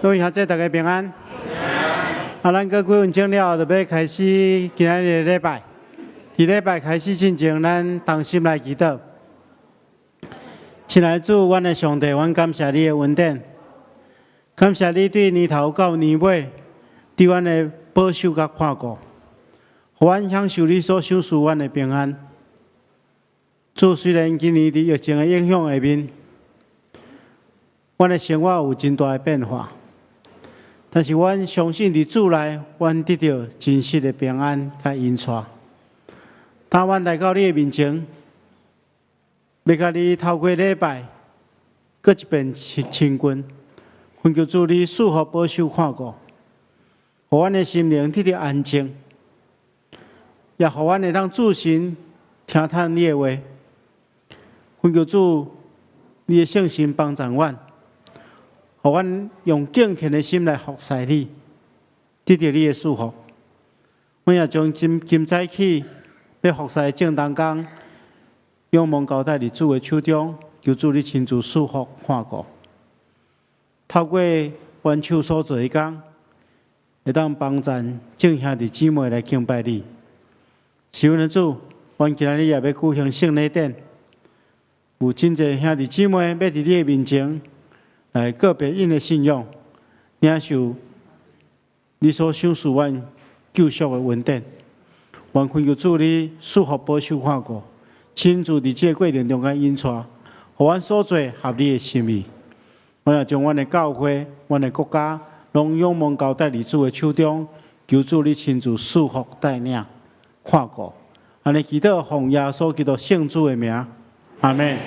各位兄弟大家平安。咱各位文章了，就要开始今仔日的礼拜。伫礼拜开始之前，咱同心来祈祷。亲爱的主，阮的上帝，阮感谢你的恩典，感谢你对年头到年尾对阮的保守甲看顾，互阮享受你所赏赐阮的平安。主，虽然今年伫疫情的影响下面，阮的生活有真大的变化，但是阮相信伫主内，阮得到真实的平安甲恩赐。当阮来到你的面前，要甲你透过礼拜，搁一遍亲近，恳求主你赐福保守看顾，互阮的心灵得到安静，也互阮会当自信听叹你的话。恳求主你的圣心帮助阮，互阮用敬虔的心来服侍你，得到你的祝福。阮也将今早起要服侍的正当工，仰望交代伫主的手中，求主你亲自赐福看顾。透过阮手所做的工，会当帮助众兄弟姊妹来敬拜你。是阮的主，阮今日也要举行圣礼典，有真侪兄弟姊妹要伫你的面前来个别因的信仰，领受你所赏赐阮救赎的恩典。愿恳求主你赐福保守看顾，亲自伫这个过程中间引带，互阮所做合你的心意。阮也将阮的教会、阮的国家，拢仰望交代伫主的手中，求主你亲自赐福带领看顾。安尼祈祷奉耶稣基督圣主的名，阿门。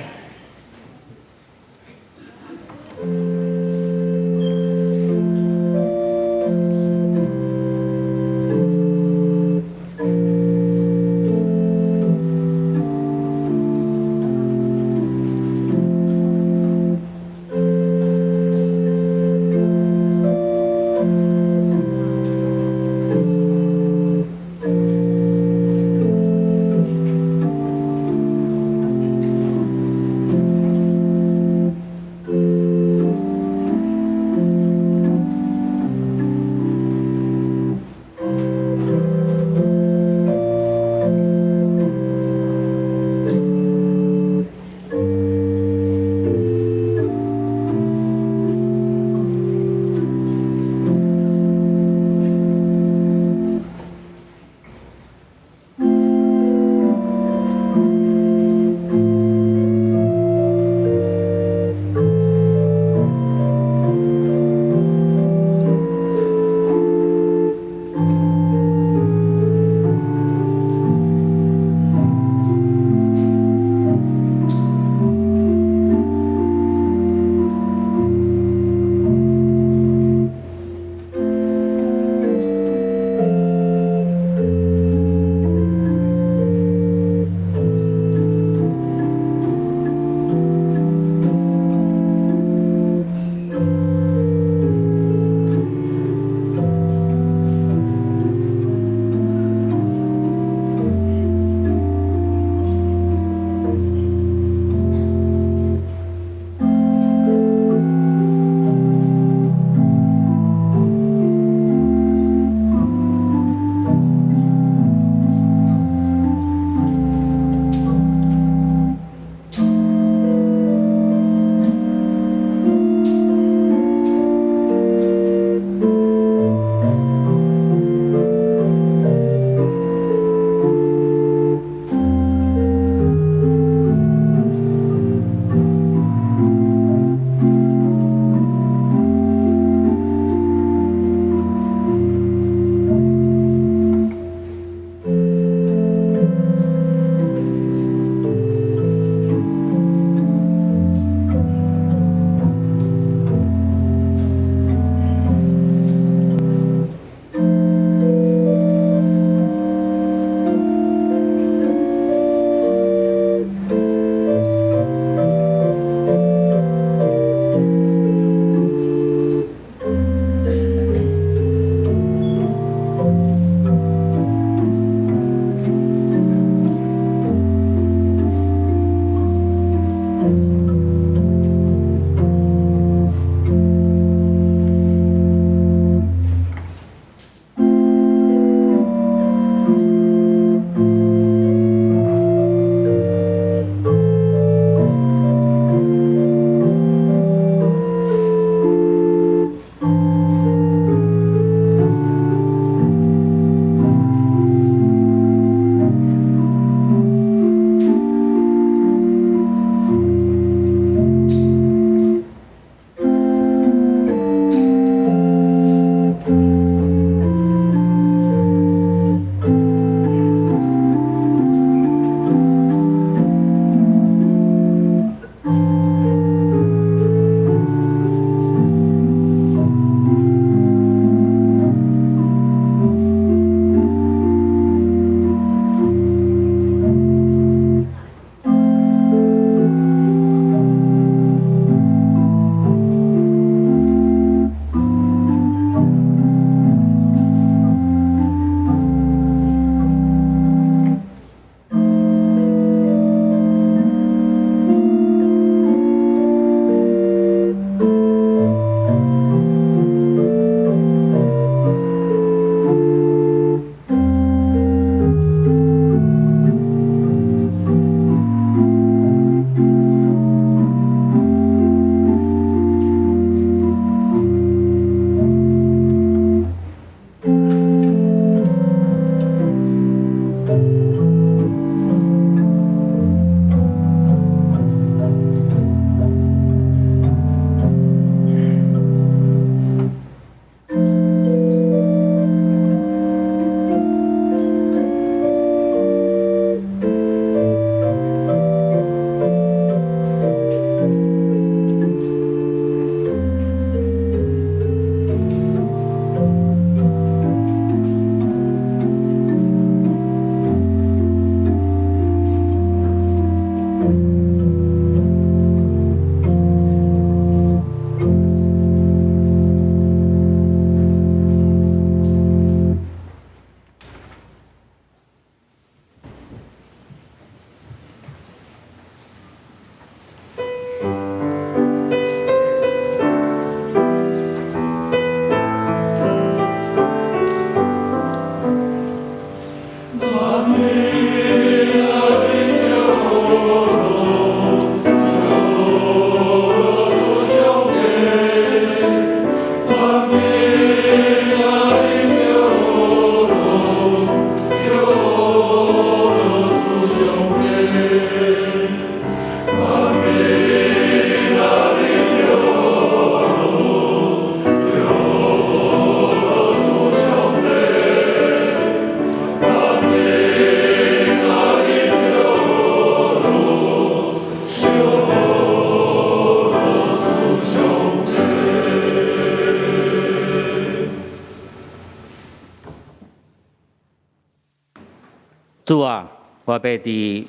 主啊，我要伫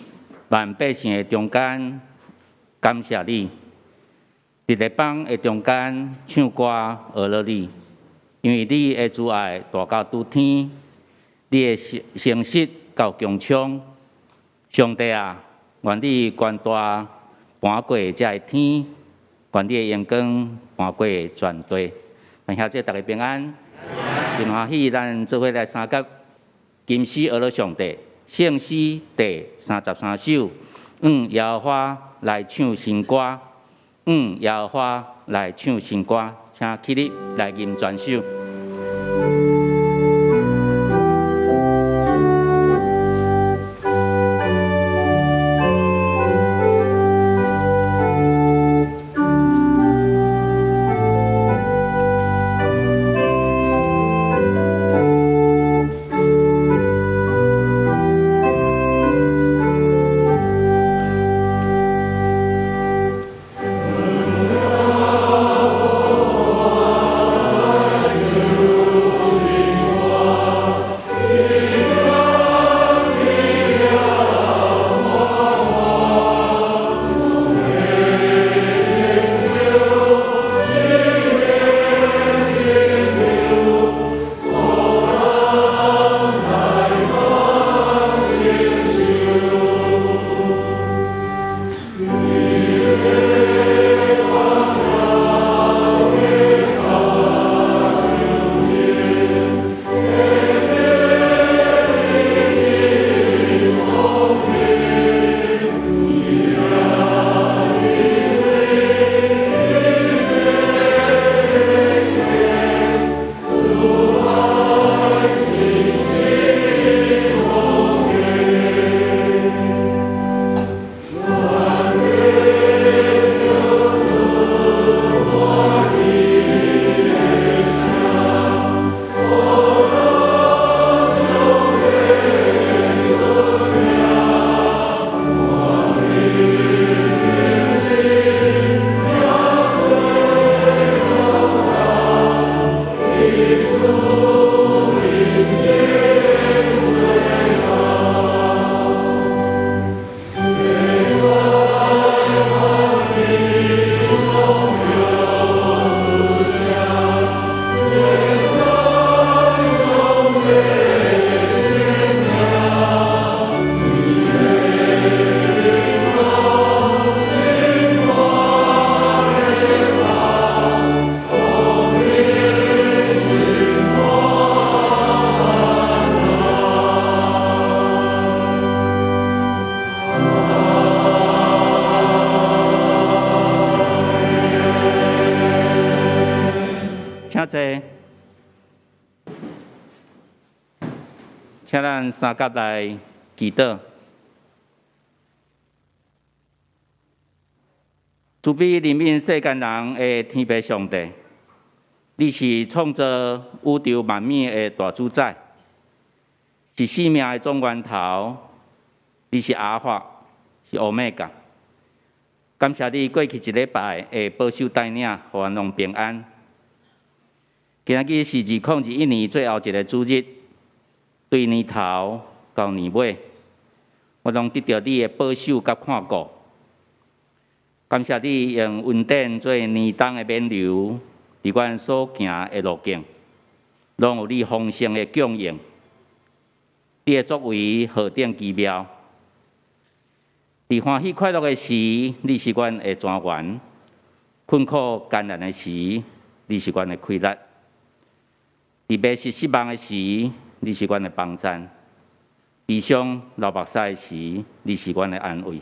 万百姓的中间感谢你，伫列邦的中间唱歌学了你，因为你的慈爱大到拄天，你的诚实到强冲。上帝啊，愿你关大搬过这个天，愿你的阳光搬过全地。感谢这大家平安，真欢喜，咱做伙来参加金诗学了上帝。圣诗第33首，耶和华来唱新歌，耶和华来唱新歌，请起立来吟全首。请咱三甲来祈祷。慈悲怜悯世间人的天父上帝，你是创造宇宙万物的大主宰，是生命的总源头，你是阿法，是欧米伽。感谢你过去一礼拜的保守带领，互阮拢平安。今仔日是2021年最后一个主日。对年头到年尾，我拢得到你的保守甲看顾。感谢你用恩典做年冬的免流，伫阮所行的路径，拢有你丰盛的供应。你的作为何等奇妙！伫欢喜快乐的时，你是阮的泉源；困苦艰难的时，你是阮的快乐；伫迷失失望的时，你是阮的帮赞，悲伤流目屎时，你是阮的安慰。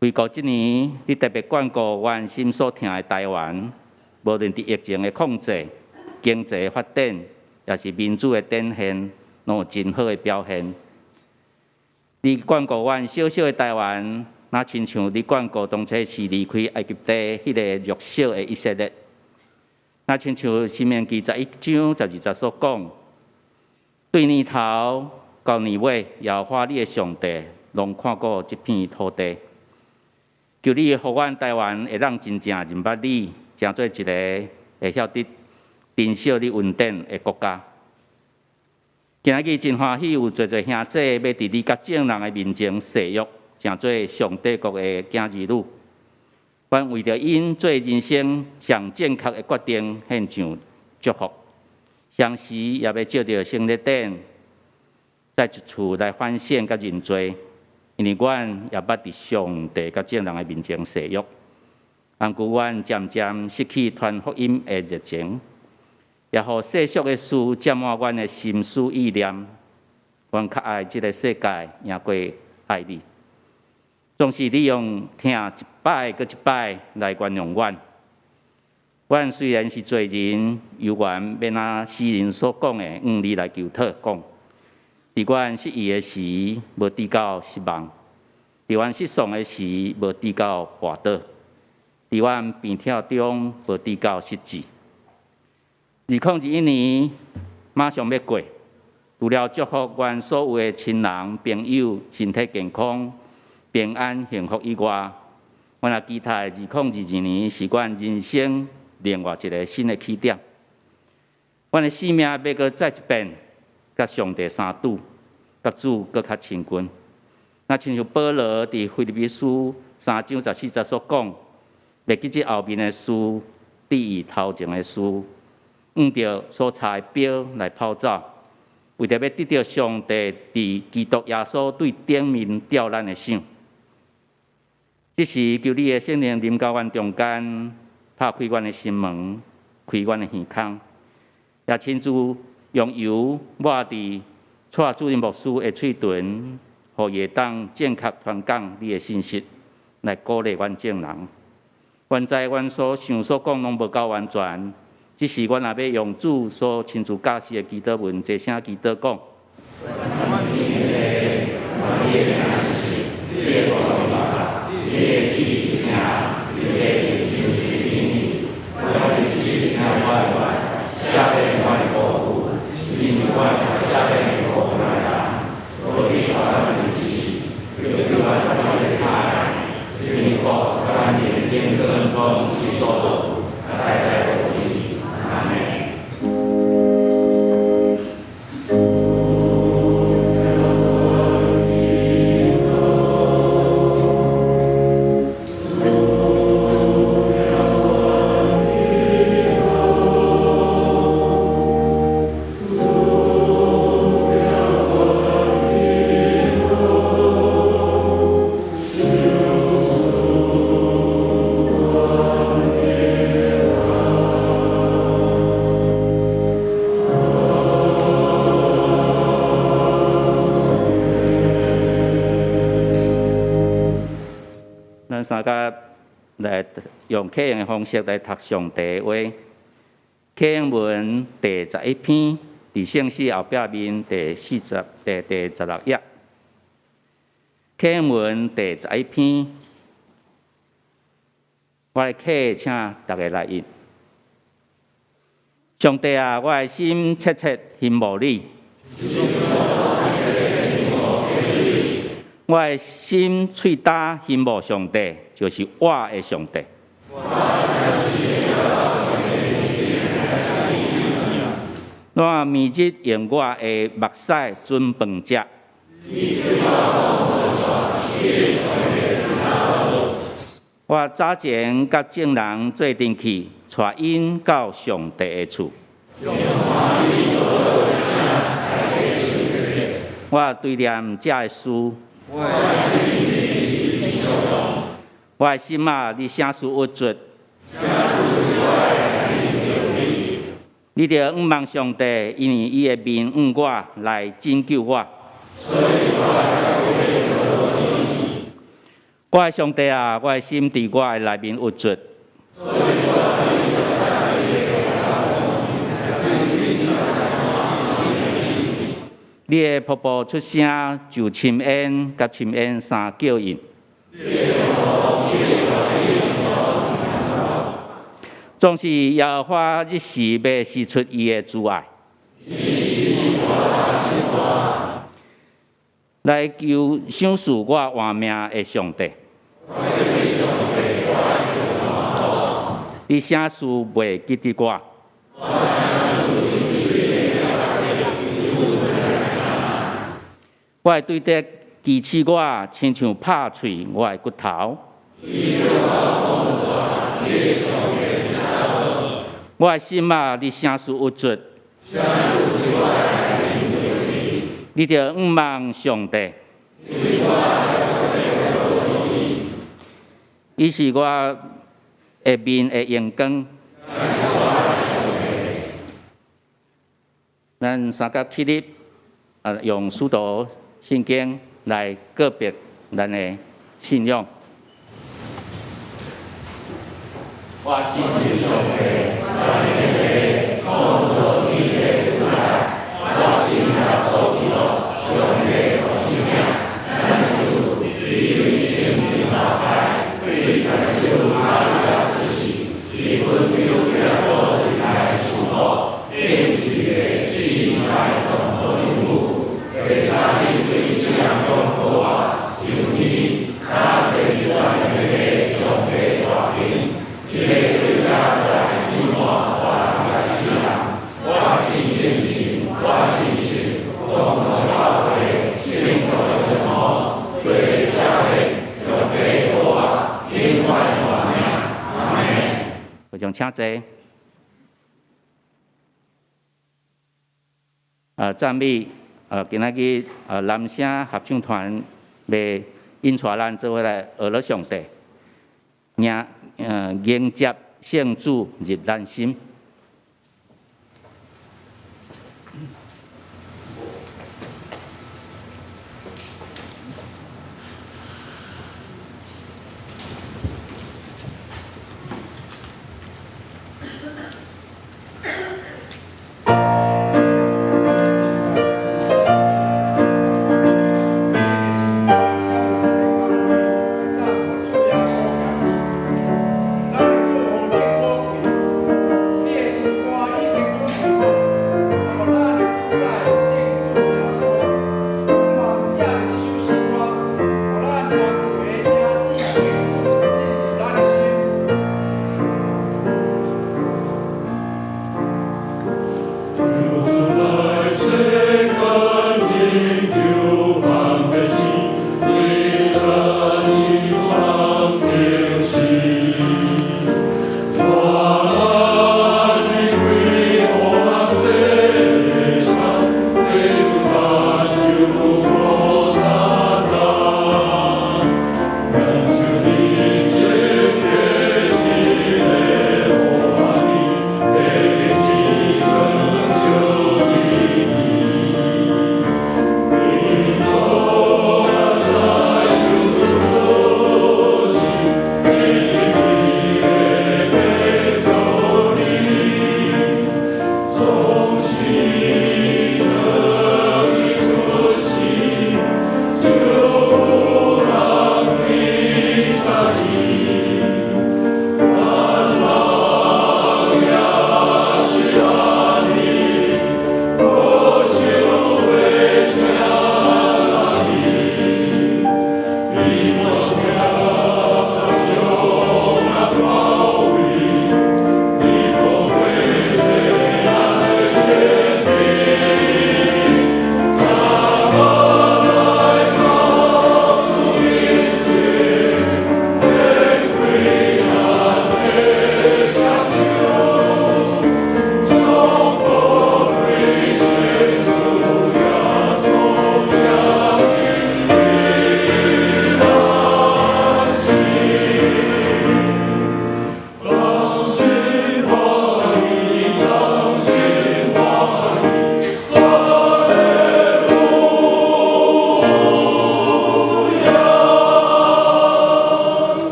回顾一年，你特别眷顾阮心所疼的台湾，无论伫疫情的控制、经济的发展，也是民主的展现，拢有真好的表现。你眷顾阮小小的台湾，那亲像你眷顾当初是离开埃及地迄个弱小的以色列。那亲像《申命记》11章12节所讲，对年头到年尾，耶和华你的上帝拢看顾这片土地。求你互阮台湾会当真正认捌你，成做一个会晓得珍惜你恩典的国家。今仔日真欢喜，有侪兄姐要伫你甲众人的面前誓约，成做上帝国的囝儿女。愿为着因做人生上正确的决定，献上祝福。相时也要借着圣日典，在一处来反省甲认罪，因为阮也捌伫上帝甲众人的面前誓约，但故阮渐渐失去传福音的热情。也互世俗的事占满阮的心思意念，阮较爱即个世界，赢过爱你。总是利用听一摆搁一摆来原谅阮。阮虽然是罪人，犹原免拿诗人所讲的你来求讨讲。伫阮失意的时，无低到失望；伫阮失丧的时，无低到跋倒；伫阮病痛中，无低到失志。2021年马上要过，除了祝福阮所有的亲人朋友身体健康、平安幸福以外，阮也期待2022年是阮人生另外一个新的起点。阮的生命要搁再一遍，甲上帝相拄，甲主搁较亲近。那亲像保罗伫腓立比书3章14节所讲，袂记即后面的事，抵御头前的事。按照所查的表来跑走，为着要得到上帝伫基督耶稣对顶面吊咱的赏。这时求你的圣灵临到阮中间，拍开阮的心门，开阮的耳孔，也亲自用油抹伫蔡主任牧师的嘴唇，互伊会当正确传讲你的信息，来鼓励阮众人。阮知阮所想所讲拢无够完全。只是阮也要用主所亲自教示的祈祷文，一声祈祷讲。咱三甲来用启应的方式来读上帝的话。启应文第11篇，伫圣诗后壁面第16页。启应文第11篇，我来启，请大家来印。上帝啊，我的心切切羡慕你。我的心喙焦羡慕上帝，就是我的上帝。我每日用我的目屎准饭食。我早前甲众人做阵去，带因到上帝的厝。我对念这的事。我的心啊，你啥事郁卒？你着仰望上帝，因为伊的面向我来拯救我。我的上帝啊，我的心伫我的内面郁卒。你的瀑布出声，就深渊甲深渊三叫应。总是耶和华日时要施出伊的慈爱，来求赏赐我活命的上帝。你啥事袂记得我？我会对得支持我，亲像拍碎我的骨头。我的心啊，你声势有足，你着仰望上帝。伊是我下面的阳光。咱三甲起立，用使徒圣经来告别咱的信仰。我信上帝，在你的创造你的主宰，我信耶稣基督，上帝的信仰，咱主你圣经老派，对在小马利亚之时，离婚有两个人来处理，电视的信赖创造任务，第三你对象用过啊，就你他在转的上帝大名。你的对家来信我，我来信人，我信圣经，我信神，共同教会，信徒什么？最下的就给我另外的名，阿门。我将请坐。赞美今仔日男声合唱团要引带咱做伙来学了上帝，迎接圣主入咱心。你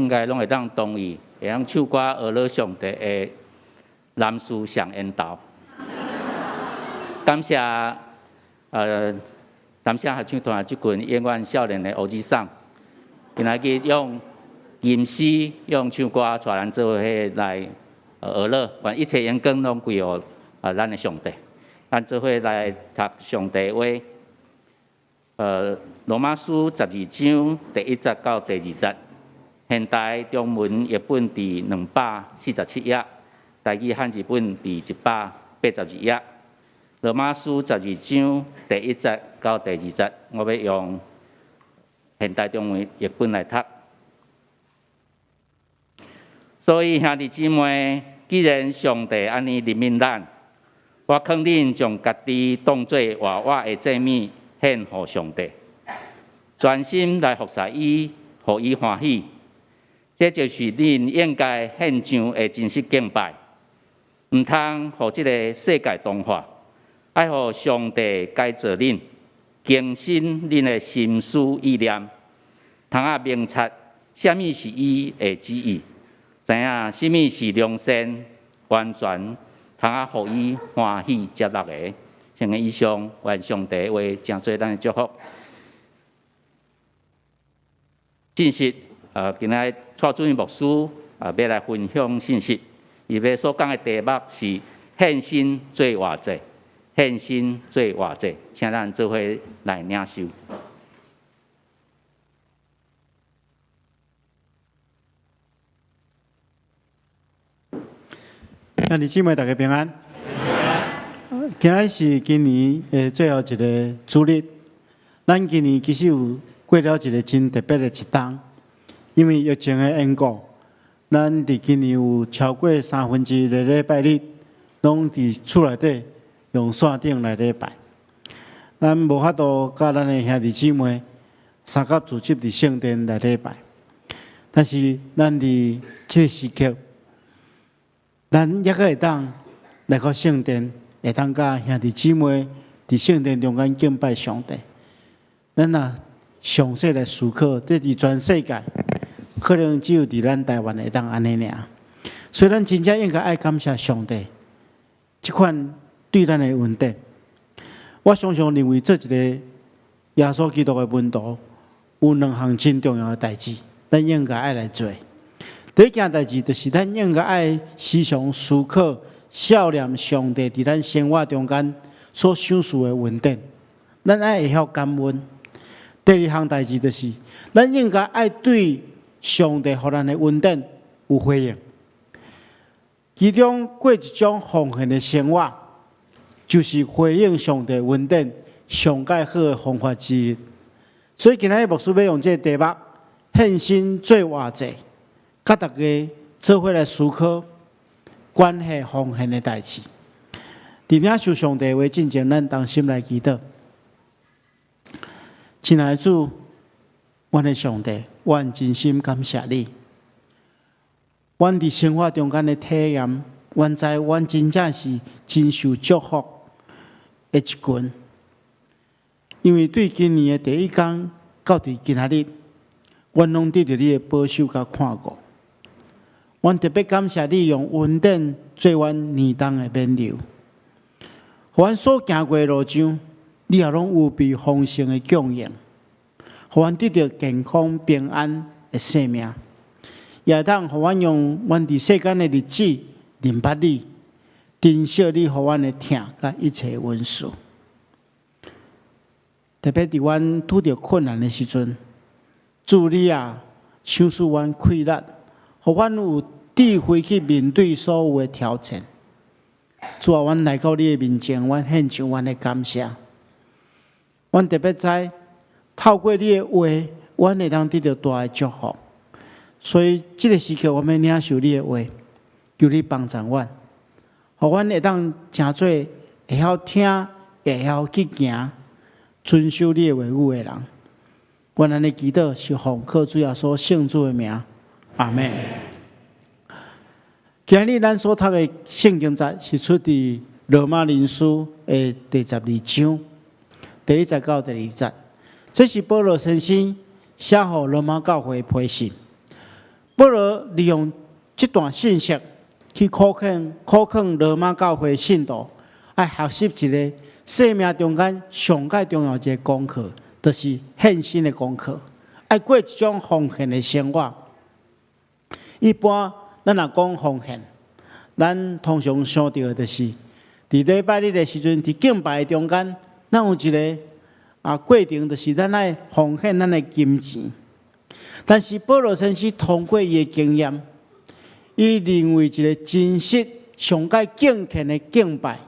应该拢会当同意，会当唱歌俄勒上帝的男士上缘投。感谢感谢合唱团这群演员少年的乌子桑，今仔日用吟诗、用唱歌，带咱做伙来俄勒，愿一切阳光拢归乎咱的上帝。咱做伙来读上帝话。罗马书12章第1节到第2节，现代中文译本第247页，台语汉字本第182页。罗马书12章第1节到第2节，我要用现代中文译本来读。所以兄弟姊妹，既然上帝安尼怜悯咱，我劝恁将家己当作活活的祭物献予上帝，专心来服侍伊，互伊欢喜。这就是恁应该献上的真实敬拜，毋通互即个世界同化，爱互上帝改造恁，更新恁的心思意念，通啊明察什么是伊的旨意，知影什么是良善、完全，通啊互伊欢喜接纳的。像个以上，愿上帝话真做咱的祝福。信息，今仔蔡主任牧师要来分享信息，伊要所讲的题目是献身做活祭，献身做活祭，请咱做伙来领受。兄弟姊妹，大家平安。今仔是今年的最后一个主日，咱今年其实有过了一个真特别的一冬，因为疫情的缘故，咱伫今年有超过1/3的礼拜日，拢伫厝内底用线顶来礼拜。咱无法度甲咱的兄弟姊妹三甲组织伫圣殿来礼拜，但是咱伫这个时刻，咱也会当来到圣殿。会当甲兄弟姊妹伫圣殿中间敬拜上帝，咱若详细来思考，这伫全世界可能只有伫咱台湾会当安尼尔。所以咱真正应该爱感谢上帝，即款对咱的恩典。我常常认为，做一个耶稣基督的门徒，有2项真重要的代志，咱应该爱来做。第一件代志就是咱应该爱时常思考。孝念上帝伫咱生活中间所享受的恩典，咱爱会晓感恩。第二项代志就是，咱应该爱对上帝予咱的恩典有回应。其中过一种奉献的生活，就是回应上帝恩典上介好的方法之一。所以今日牧师要用这个题目，献身做活祭，甲大家做伙来思考。关系奉献的代志，伫领受上帝话进前，咱同心来祈祷。亲爱的主，阮的上帝，阮真心感谢你。阮伫生活中间的体验，阮知阮真正是真受祝福的一群。因为对今年的第一天到伫今仔日，阮拢得到你的保守甲看顾。阮特别感谢你用恩典做阮年冬的免流，互阮所行过的路上，你也拢有备丰盛的供应，互阮得到健康平安的生命，也当互阮用阮伫世间的日子明白你，珍惜你互阮的疼甲一切恩赐。特别伫阮拄着困难的时阵，主你啊，赏赐阮气力。互阮有智慧去面对所有的挑战。主啊，阮来到你的面前，阮献上阮的感谢。阮特别知透过你的话，阮会当得到大的祝福。所以这个时刻，我们领受你的话，求你帮助阮，互阮会当诚做会晓听、会晓去行、遵守你的话语的人。阮安尼祈祷是奉靠主耶稣圣主的名。阿门。今日咱所读的圣经节是出自罗马人书的第12章第1节到第2节，这是保罗先生写给罗马教会的批信。保罗利用这段信息去考劝罗马教会信徒，爱学习一个生命中间上界重要一个功课，就是献身的功课，爱过一种奉献的生活。一般咱若讲奉献，咱通常想到的就是伫礼拜日的时阵，伫敬拜中间，咱有一个过程，就是咱爱奉献咱的金钱。但是保罗先生通过伊的经验，伊认为一个真实上界敬虔的敬拜，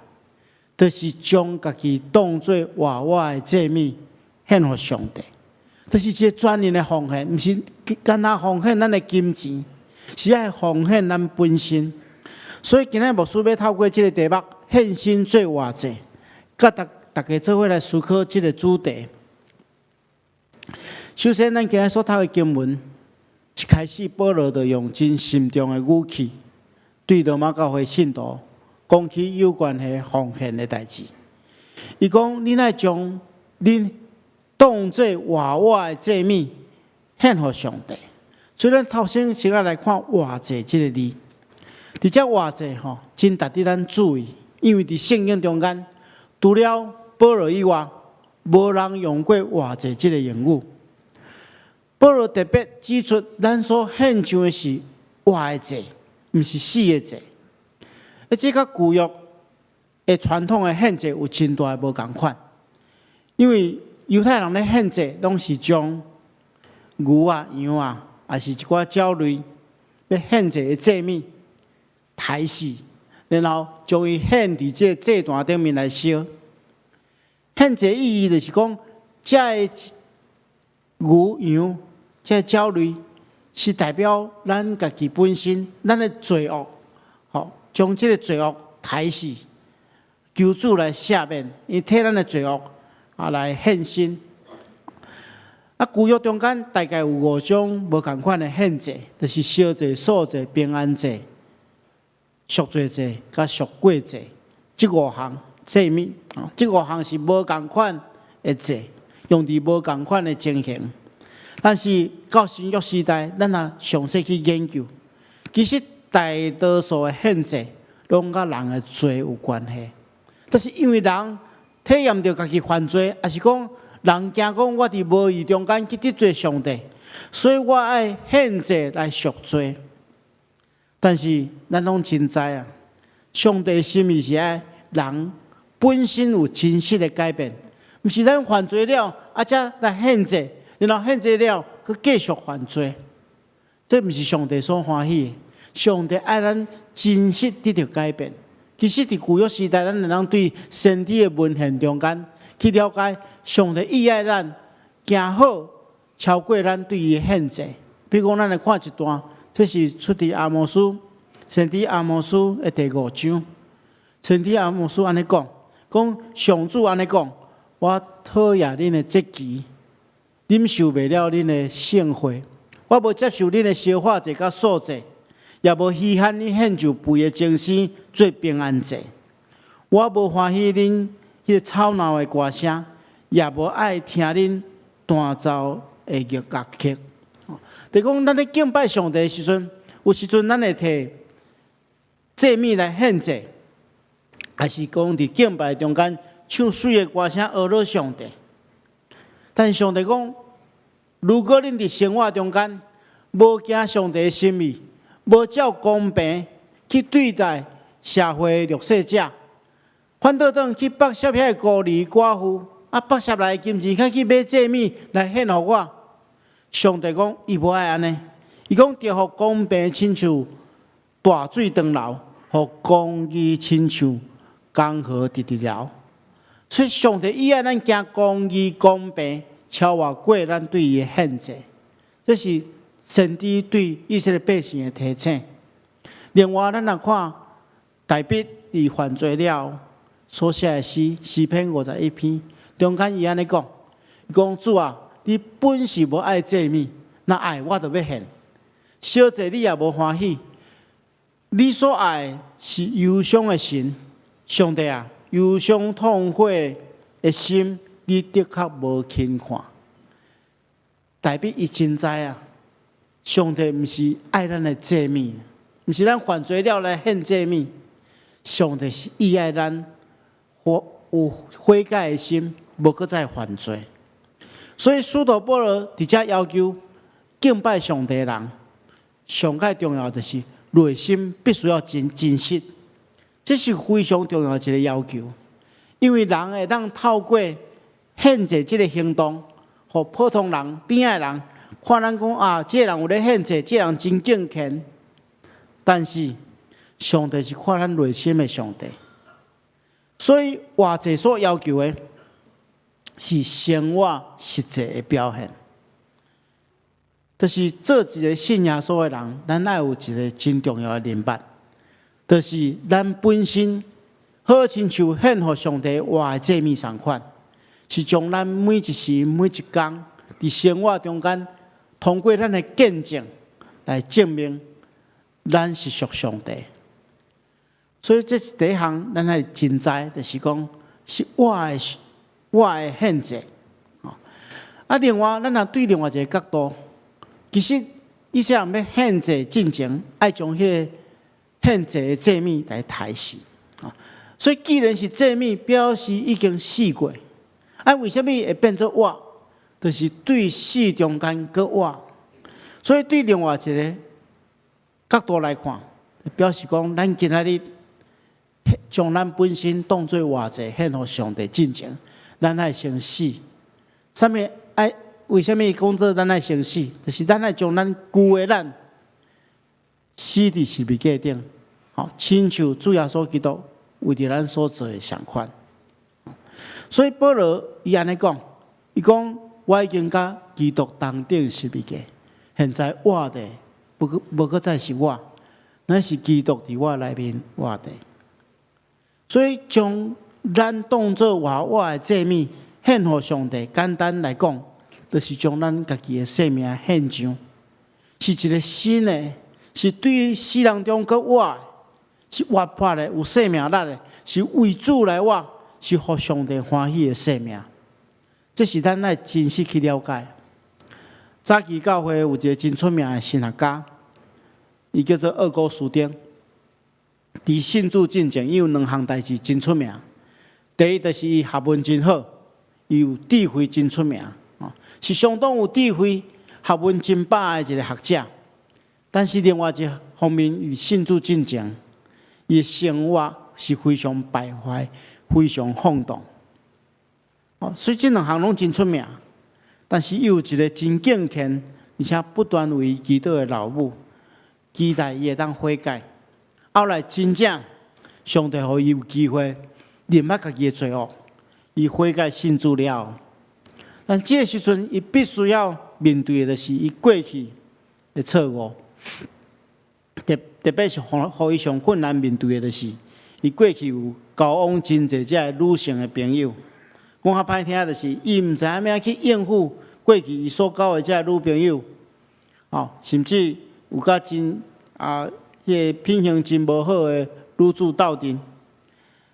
就是将家己当作活活的祭物献给上帝。就是一个专业的奉献，毋是单单奉献咱的金钱，是爱奉献咱本身。所以今日牧师要透过这个题目献身做活祭，甲大家做伙来思考这个主题。首先，咱今日所读的经文，一开始保罗就用真慎重的语气，对罗马教会信徒讲起有关系奉献的代志。伊讲：恁爱将恁当作活活的祭物献给上帝。所以，咱头先先来看活祭这个字。伫这活祭真值得咱注意，因为伫圣经中间，除了保罗以外，无人用过活祭这个用语。保罗特别指出，咱所献上的是活的祭，毋是死的祭。这甲旧约的传统的献祭有真大的无共款。因为犹太人咧献祭，拢是将牛羊还是一寡鸟类要献祭的祭物杀死，然后将伊献伫这祭坛顶面来烧。献祭意义就是讲，这牛羊。这鸟类是代表咱家己本身，咱的罪恶，将这个罪恶杀死，求主来赦免，伊替咱的罪恶来献身。旧约中间大概有5种无同款的献祭，就是烧祭、素祭、平安祭、赎罪祭、甲赎过祭，这5项祭物，这5项是无同款的祭，用伫无同款的情形。但是到新约时代，咱也详细去研究，其实大多数的献祭拢甲人的罪有关系。就是因为人体验到家己犯罪，还是讲人惊讲我伫无义中间去得罪上帝，所以我爱献祭来赎罪。但是咱拢真知上帝的心意是爱人本身有真实的改变，毋是咱犯罪了才来献祭。然后献祭了，佮继续犯罪，这毋是上帝所欢喜的。上帝爱咱真实得到改变。其实伫旧约时代，咱能对身体的文献中间去了解上帝意爱咱行好，超过咱对伊的献祭。比如讲，咱来看一段，这是出自阿摩斯，先知阿摩斯的第5章。先知阿摩斯安尼讲，上主安尼讲：我讨厌恁的节期。忍受袂了恁的圣会，我无接受恁的烧化祭甲素祭，也无稀罕恁献上肥的精神做平安祭。我无欢喜恁迄个吵闹的歌声，也无爱听恁弹奏的乐曲。就讲咱咧敬拜上帝的时阵，有时阵咱会摕祭物来献祭，还是讲伫敬拜中间唱水的歌声讹扰上帝。但上帝讲，如果恁伫生活中间无行上帝的心意，无照公平去对待社会弱势者，反倒转去剥削遐孤儿寡妇，剥削来的金钱，较去买祭物来献互我。上帝讲，伊无爱安尼，伊讲着互公平亲像大水长流，互公义亲像江河直直流。所以上帝意爱咱行公义公平，超越过咱对伊的限制。这是先知对以色列百姓的提醒。另外，咱来看大卫伊犯罪了所写的诗篇51篇，中间伊安尼讲：伊讲主啊，你本是无爱祭物，那爱我就要献。烧祭你也无欢喜，你所爱是忧伤的神，上帝啊！忧伤痛悔的心，你的确无轻看。大卫伊真知上帝毋是爱咱的祭物，毋是咱犯罪了来献祭物。上帝是意爱咱有悔改的心，无搁再犯罪。所以使徒保罗伫遮要求敬拜上帝的人，上界重要的是内心必须要真实，这是非常重要的一个要求。因为人会当透过献祭这个行动，互普通人边仔人看咱讲啊，这个人有咧献祭，这个人真敬虔。但是上帝是看咱内心的上帝，所以活祭所要求的是生活实际的表现。就是做一个信耶稣的人，咱爱有一个真重要的明白，就是咱本身好亲像献予上帝活的祭物同款，是将咱每一时每一天伫生活中间，通过咱的见证来证明咱是属上帝。所以这是第一项，咱爱真知，就是讲是我的献祭。另外，咱若对另外一个角度。其实，以色列要献祭进前，爱将迄个献祭的祭物来杀死。所以，既然是祭物，表示已经死过。为什么会变作活？就是对死中间搁活。所以，对另外一个角度来看，表示讲，咱今仔日将咱本身当作活祭献予上帝进前，咱爱先死。啥物爱？为什么讲做咱爱先死？就是咱爱将咱旧的咱死伫十字架顶，亲像主耶稣基督为着咱所做的同款。所以保罗伊安尼讲，伊讲我已经甲基督同定十字架，现在活的无搁再是我，乃是基督伫我内面活的。所以将咱当作活的祭物献予上帝，简单来讲。就是将咱家己的生命献上，是一个新的，是对死人中搁活的，是活泼的、有生命力的，是为主来活，是互上帝欢喜的生命。这是咱爱真实去了解。早期教会有一个真出名的神学家，伊叫做厄古斯丁。伫信主进前，伊有两项代志真出名。第一，就是伊学问真好，伊有智慧真出名。是相当有智慧、学问真饱的一个学者，但是另外一方面，伊信主进前，伊的生活是非常败坏、非常放荡。所以这两项拢真出名，但是伊有一个真敬虔，而且不断为基督的老母，期待伊会当悔改。后来真正上帝予伊有机会认捌家己的罪恶，伊悔改信主了。但这个时阵，伊必须要面对的就是伊过去的错误，特别是互伊上困难面对的就是，伊过去有交往真侪只女性的朋友。讲较歹听，就是伊毋知影要去应付过去伊所交的只女朋友，甚至有甲真个品行真无好的女主斗阵。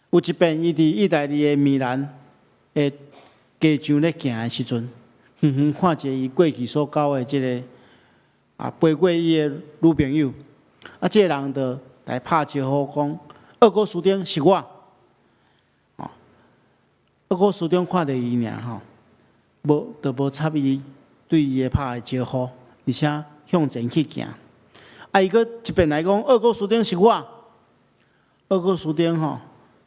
有一遍，伊伫意大利的米兰的街上咧行的时阵，远远看见伊过去所交的即个陪过伊的女朋友，即个人就来拍招呼讲：“厄古斯丁是我。”厄古斯丁看到伊尔就无插伊对伊的拍的招呼，而且向前去行。伊佫一遍来讲：“厄古斯丁是我。”厄古斯丁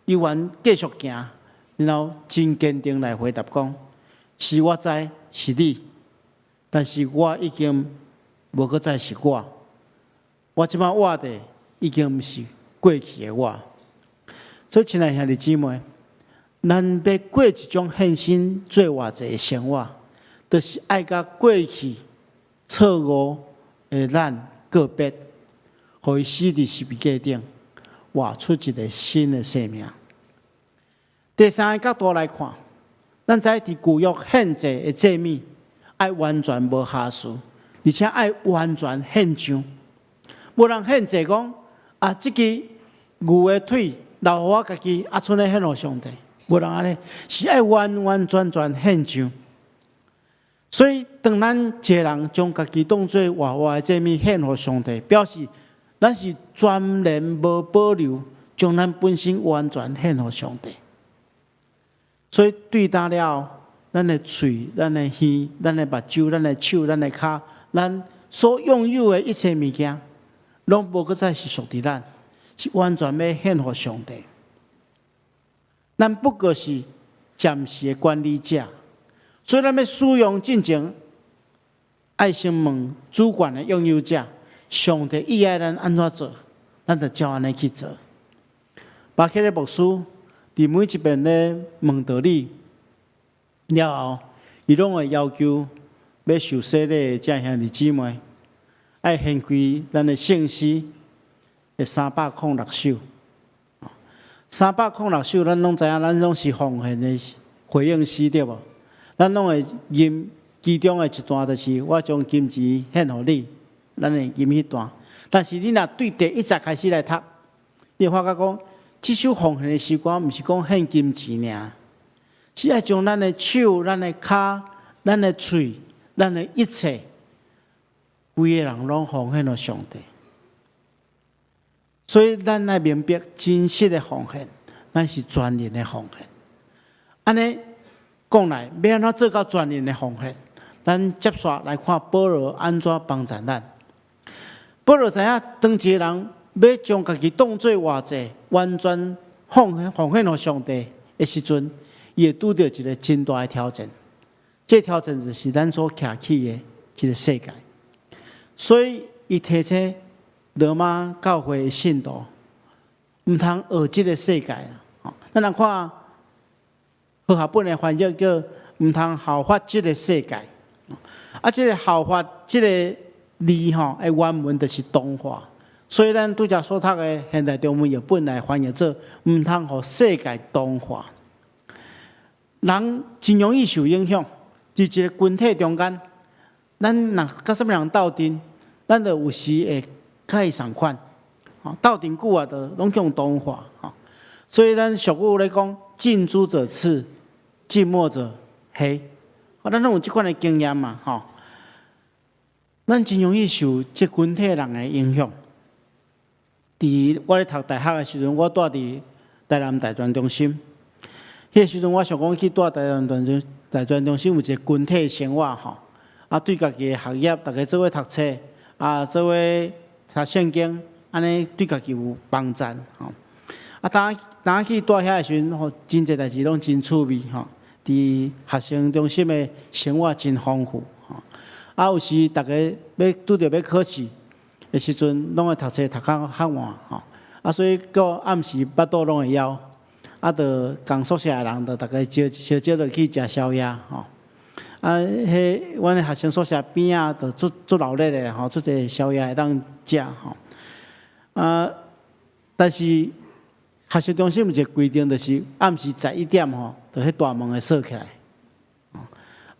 伊原继续行。然后真坚定来回答讲：“是我知是你，但是我已经无搁再是我。我即摆活的已经毋是过去的我。”所以，亲爱兄弟姊妹，咱要过一种献身做活祭的生活，就是爱甲过去错误的咱个别，互伊死伫十字架顶，活出一个新的生命。第三个角度来看，咱知伫旧约献祭的祭物，爱完全无瑕疵，而且爱完全献上。无人献祭讲即支牛的腿留互我家己，剩咧献互上帝。无人安尼，是爱完完全全献上。所以，当咱一个人将家己当作活活的祭物献给上帝，表示咱是全然无保留，将咱本身完全献给上帝。所以对待了咱的嘴、咱的耳、咱的目睭、咱的手、咱的脚，咱所拥有的一切物件，拢无搁再是属于咱，是完全要献给上帝。咱不过是暂时的管理者，所以咱要使用进前，爱先问主管的拥有者，上帝意爱咱安怎做，咱就照安尼去做。巴克的牧师伫每一遍咧问道理了后，伊拢会要求要受洗礼的这兄弟姊妹，爱献归咱的圣诗的306首。306首，咱拢知影，咱拢是奉献的回应诗，对无？咱拢会吟其中的一段，就是我将金钱献予你，咱会吟迄段。但是你若对第一节开始来读，你会发觉讲，这首奉献的诗歌，毋是讲献金钱尔，是爱将咱的手、咱的脚、咱的嘴、咱的一切，规个人拢奉献予上帝。所以，咱来明白真实的奉献，咱是全人的奉献。安尼讲来，要安怎做到全人的奉献？咱接续来看保罗安怎帮助咱。保罗知影，当一个人要将家己当作活祭，完全奉献予上帝的时阵，伊会拄到一个真大的挑战。这挑战就是咱所徛起的这个世界。所以，伊提醒罗马教会的信徒，毋通学这个世界。咱来看和合本的翻译叫毋通效法这个世界。这个效法这个字的原文就是同化。所以咱拄则所读的现代中文译本来翻译做毋通互世界同化。人真容易受影响，伫一个群体中间，咱若甲什么人斗阵，咱就有时会较会相款，斗阵久啊，就拢向同化。所以咱俗语咧讲，近朱者赤，近墨者黑。咱拢有即款的经验嘛，咱真容易受即群体人的影响。伫我咧读大学的时阵，我住伫台南大专中心。迄个时阵，我想讲去住大专中心有一个群体生活对家己的学业，大家做伙读册，做伙读圣经，安尼对家己有帮助当去住遐的时阵，真侪代志拢真趣味伫学生中心的生活真丰富有时大家拄着要考试的时阵，拢会读册读较晚所以到暗时巴肚拢会枵就共宿舍的人就大家少就去食宵夜迄阮的学生宿舍边就做热闹的做者宵夜会当食但是学习中心有一个规定，就是暗时11点就迄大门会锁起来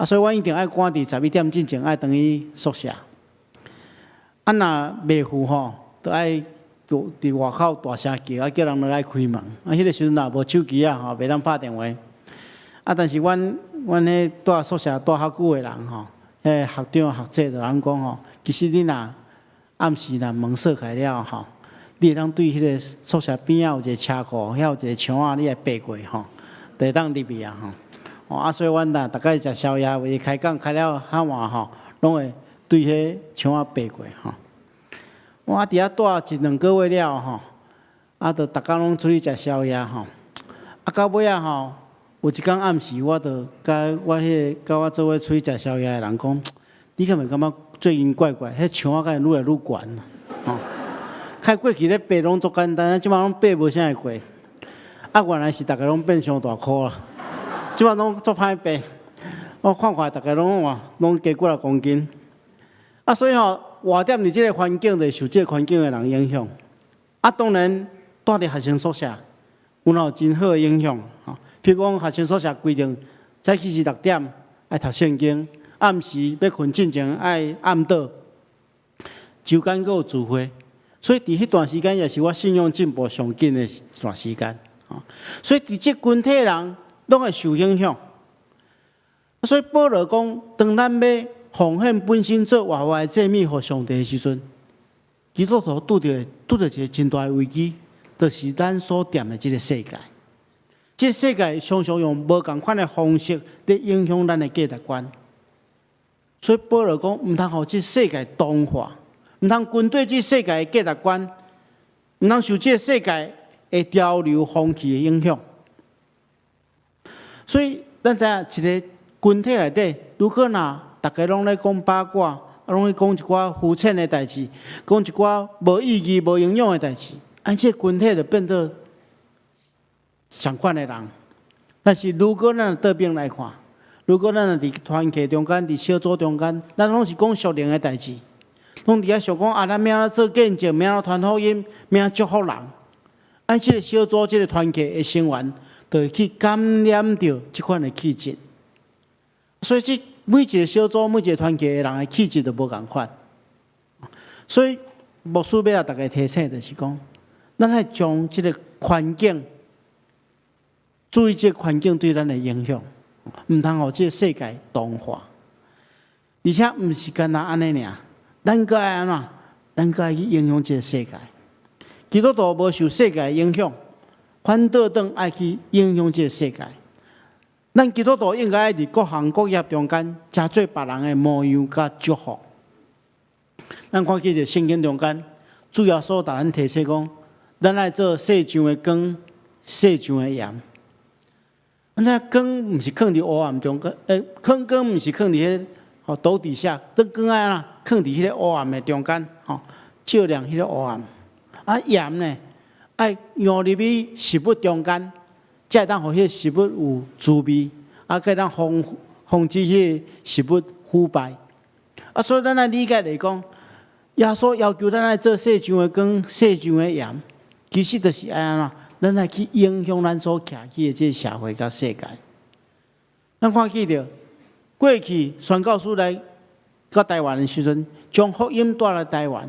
所以阮一定爱赶伫11点之前爱回去宿舍若袂赴就爱伫外口大声叫叫人落来开门迄个时阵若无手机袂当拍电话但是阮迄住宿舍住较久的人迄学长学姐就人讲其实你若暗时若门锁开了你会当对迄个宿舍边有一个车库，遐有一个窗你会爬过就会当入去所以阮大概食宵夜，为开讲开了较晚拢会对迄窗爬过我伫遐住1-2个月了就逐工拢出去食宵夜到尾有一天暗时，我就甲我做伙出去食宵夜的人讲，你敢袂感觉最近怪怪？迄窗敢会愈来愈悬开过去咧爬拢足简单，即摆拢爬无啥会过。原来是大家拢变上大箍啦，即摆拢足歹爬。我看大家拢加几啊公斤。所以活踮伫即个环境，就受即个环境的人影响。当然住伫学生宿舍，有真好的影响譬如讲，学生宿舍规定早起是6点爱读圣经，暗时要困之前爱暗祷，周间阁有聚会。所以伫迄段时间也是我信仰进步上紧的一段时间所以伫即群体人拢会受影响。所以保罗讲，当咱要奉献本身做活活的祭物给上帝的时阵，基督徒拄着一个真大的危机，就是咱所踮的这个世界。这个世界常常用无同款的方式来影响咱的价值观。所以保罗讲，唔通互这世界同化，唔通跟对这世界的价值观，唔通受这个世界的潮流风气的影响。所以，咱知影一个群体内底，如果大家拢咧讲八卦，拢咧讲一寡肤浅的代志，讲一寡无意义、无营养的代志，这群体就变做相款的人。但是如果咱倒边来看，如果咱伫团契中间、伫小组中间，咱拢是讲属灵的代志，拢伫遐想讲咱明仔做见证，明仔传福音，明仔祝福人。这个小组、这个团契的成员，就会去感染到这款的气质。所以，每一个小组、每一个团契的人的气质都无共款。所以，牧师要大家提醒，就是讲，咱要将这个环境，注意这个环境对咱的影响，唔通互这个世界同化。而且，唔是干那安尼尔，咱个爱安怎？咱个爱去影响这个世界。基督徒无受世界影响，反倒当爱去影响这个世界。咱基督徒应该伫各行各业中间，加做别人的模样甲祝福。咱看起着圣经中间，主要所大咱提醒讲，咱爱做世上的光，世上的盐。咱光毋是放伫黑暗中间，放光毋是放伫迄土底下，当光爱啦，放伫迄个黑暗的中间，照亮迄个黑暗。盐呢，爱用入去食物中间，才会当互迄个食物有滋味，可以当防止迄个食物腐败。所以咱来理解来讲，耶稣要求咱来做世上的光、世上的盐，其实就是爱安怎，咱来去影响咱所徛起的这个社会甲世界。咱看起着过去宣教师来到台湾的时阵，将福音带来台湾。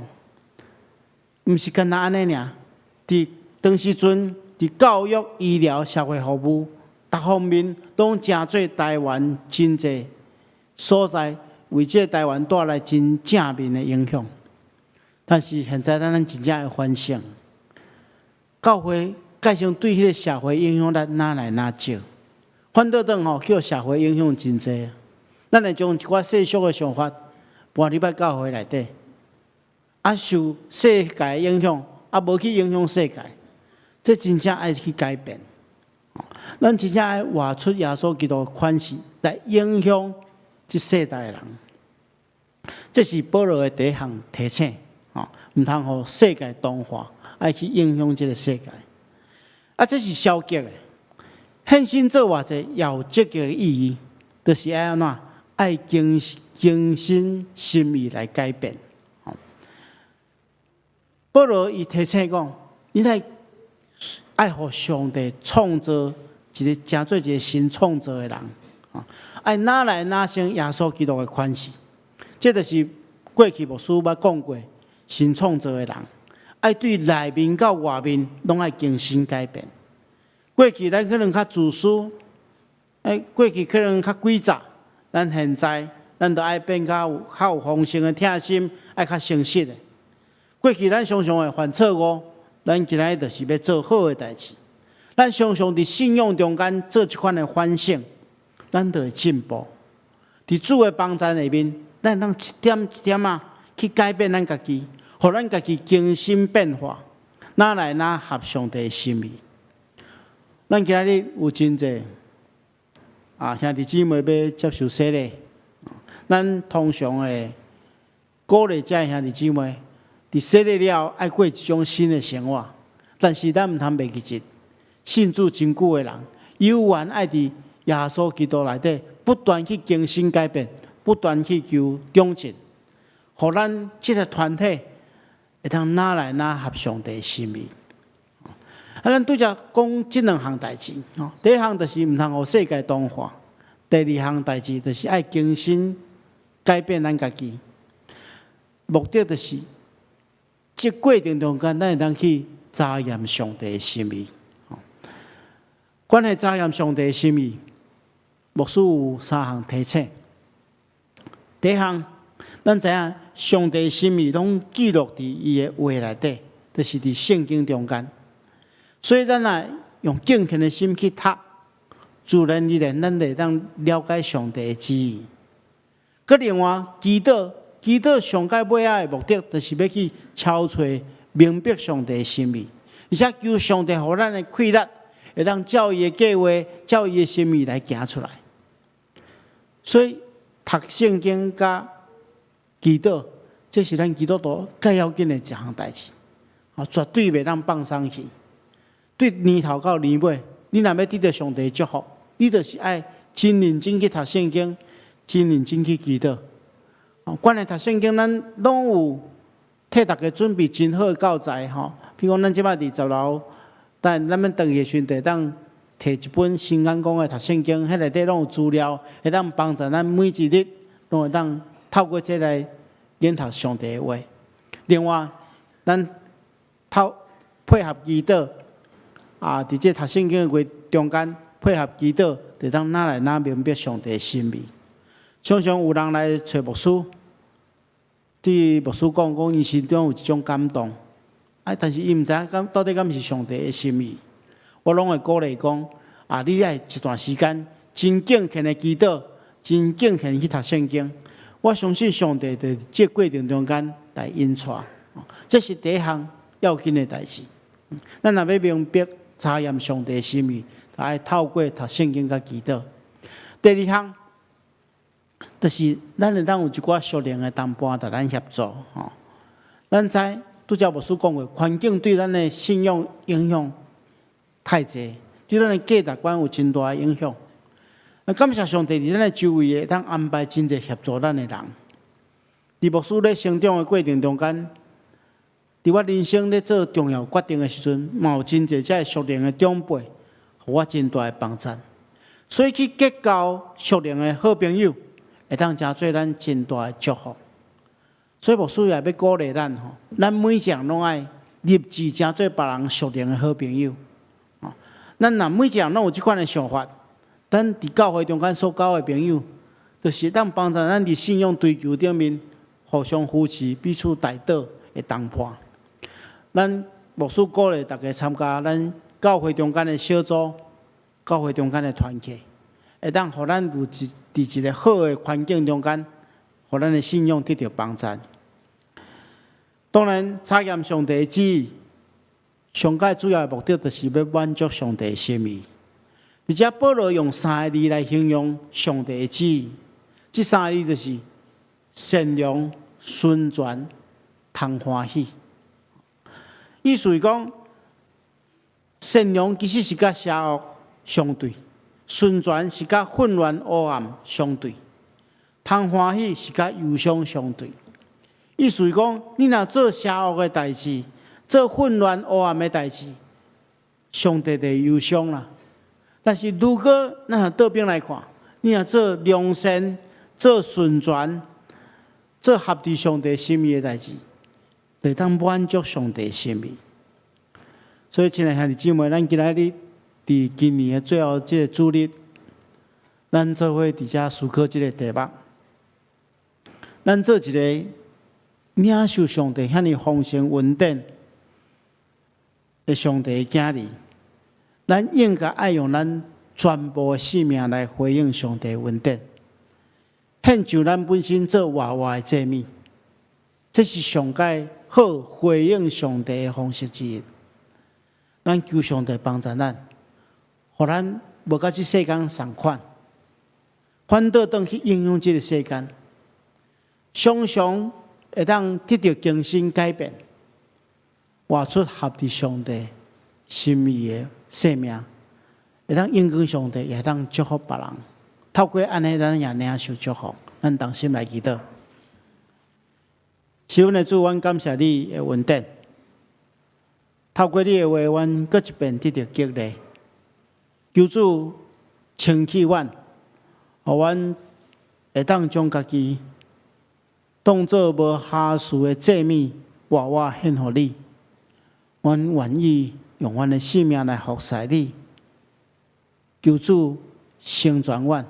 毋是干那安尼尔，伫当时阵，伫教育、医疗、社会服务，各方面拢真做台湾真济所在，为这台湾带来真正面的影响。但是现在咱真正要反省，教会改成对迄个社会影响咱哪来哪少，反倒当叫社会影响真济。咱会将一寡世俗的想法搬入来教会内底。受世界影响，无去影响世界，这真正爱去改变。咱真正爱活出耶稣基督的款式，来影响这世代的人。这是保罗的第一项提醒，唔通互世界同化，爱去影响这个世界。这是消极的，献身做活者也有积极的意义，就是爱安怎爱精心心意来改变。保罗伊提醒讲，你爱互上帝创造一个真做一个新创造的人，爱哪来哪生耶稣基督的款式，这就是过去牧师捌讲过，新创造的人，爱对内面到外面拢爱精心改变。过去咱可能较自私，过去可能较诡诈，咱现在咱都爱变较有丰盛的疼心，爱较诚实的。过去咱常常会犯错误，咱今仔就是要做好的代志。咱常常伫信仰中间做一款的反省，咱就会进步。伫主的帮助内面，咱能一点一点去改变咱家己，互咱家己精心变化，哪来哪合上帝的心意。咱今仔日有真济兄弟姊妹要接受洗礼，咱通常会鼓励这兄弟姊妹。伫洗礼了，爱过一种新的生活，但是咱唔通忘记一，信主真久的人，有缘爱伫耶稣基督内底不断去更新改变，不断去求长进，互咱这个团体会当哪来哪合上帝的心意。咱对着讲这两项代志，第一项就是唔通互世界同化，第二项代志就是爱更新改变咱家己，目的就是。这过程中间，咱会当去查验上帝的心意。关系查验上帝的心意，牧师有3项提醒。第一项，咱知影上帝心意拢记录伫伊的话内底，就是伫圣经中间。所以咱若用敬虔的心去读，自然而然咱会当了解上帝的旨意。佮另外，祈祷上界尾仔的目的，就是要去敲揣明白上帝的心意，而且求上帝互咱的气力，会当照伊的计划、照伊的心意来行出来。所以读圣经甲祈祷，这是咱基督徒最要紧的一项代志，绝对袂当放松去。对年头到年尾，你若要得到上帝的祝福，你就是爱真认真去读圣经，真认真去祈祷。关于读圣经，咱拢有替大家准备真好的教材吼。比如讲，咱即摆伫10楼，但咱们回去的时阵，当摕一本新眼光的读圣经，迄内底拢有资料，会当帮助咱每一日拢会当透过这来研读上帝的话。另外，咱配合祈祷伫这读圣经的话中间配合祈祷，就当哪来哪明白上帝的心意。常常有人来找牧师。对牧师讲，伊心中有一种感动，但是伊毋知影到底敢是上帝的心意。我拢会鼓励讲，你爱一段时间真敬虔的祈祷，真敬虔去读圣经。我相信上帝在这过程中间来引带，这是第一项要紧的代志。咱若要明白查验上帝的心意，就爱透过读圣经甲祈祷。第二项。就是咱会当有一寡熟练的同伴，甲咱协助吼。咱知拄则牧师讲过，环境对咱的信仰影响太济，对咱的价值观有真大的影响。感谢上帝伫咱的周围会当安排真济协助咱的人。伫牧师咧成长的过程中间，伫我人生咧做重要决定的时阵，嘛有真济遮熟练的长辈，互我真大的帮助。所以去结交熟练的好朋友。会当真做咱真大的祝福，所以牧师也要鼓励咱吼，咱每一人拢爱立志真做别人熟练的好朋友。咱若每一人拢有这款的想法，咱伫教会中间所交的朋友，就是当帮助咱伫信仰追求顶面互相扶持、彼此带导的同伴。咱牧师鼓励大家参加咱教会中间的小组、教会中间的团契，会当互咱有伫一个好的环境中间，互咱的信仰得到帮助。当然，查验上帝的旨意，上界主要的目的就是要满足上帝的心意。而且保罗用3个字来形容上帝的旨意，这3个字就是善良、顺全、通欢喜。意思是讲，善良其实是甲邪恶相对。顺全是甲混乱黑暗相对，通欢喜是甲忧伤相对。意思是讲，你若做邪恶的代志，做混乱黑暗的代志，上帝就忧伤啦。但是如果咱若倒边来看，你若做良善、做顺全、做合乎上帝心意的代志，就当满足上帝的心意。所以，亲爱兄弟姊妹，咱今仔日。伫今年的最后这个主日，咱做伙伫遮思考这个题目。咱做一个领受上帝遐尼丰盛稳定的上帝的囝儿，咱应该爱用咱全部的生命来回应上帝的稳定，献上咱本身做活活的祭物。这是上界好回应上帝的方式之一。咱求上帝帮助咱。互咱无甲即世间相款，反倒当去应用即个世间，常常会当得到精神改变，活出合乎上帝心意的生命，会当应用上帝，也会当祝福别人。透过安尼，咱也领受祝福。咱同心来祈祷。是阮的主，阮感谢你的稳定，透过你的话，阮搁一遍得到激励。求主清气阮，互阮会当将家己当作无瑕疵的祭物，活活献互你。阮愿意用阮的性命来服侍你。求主成全阮，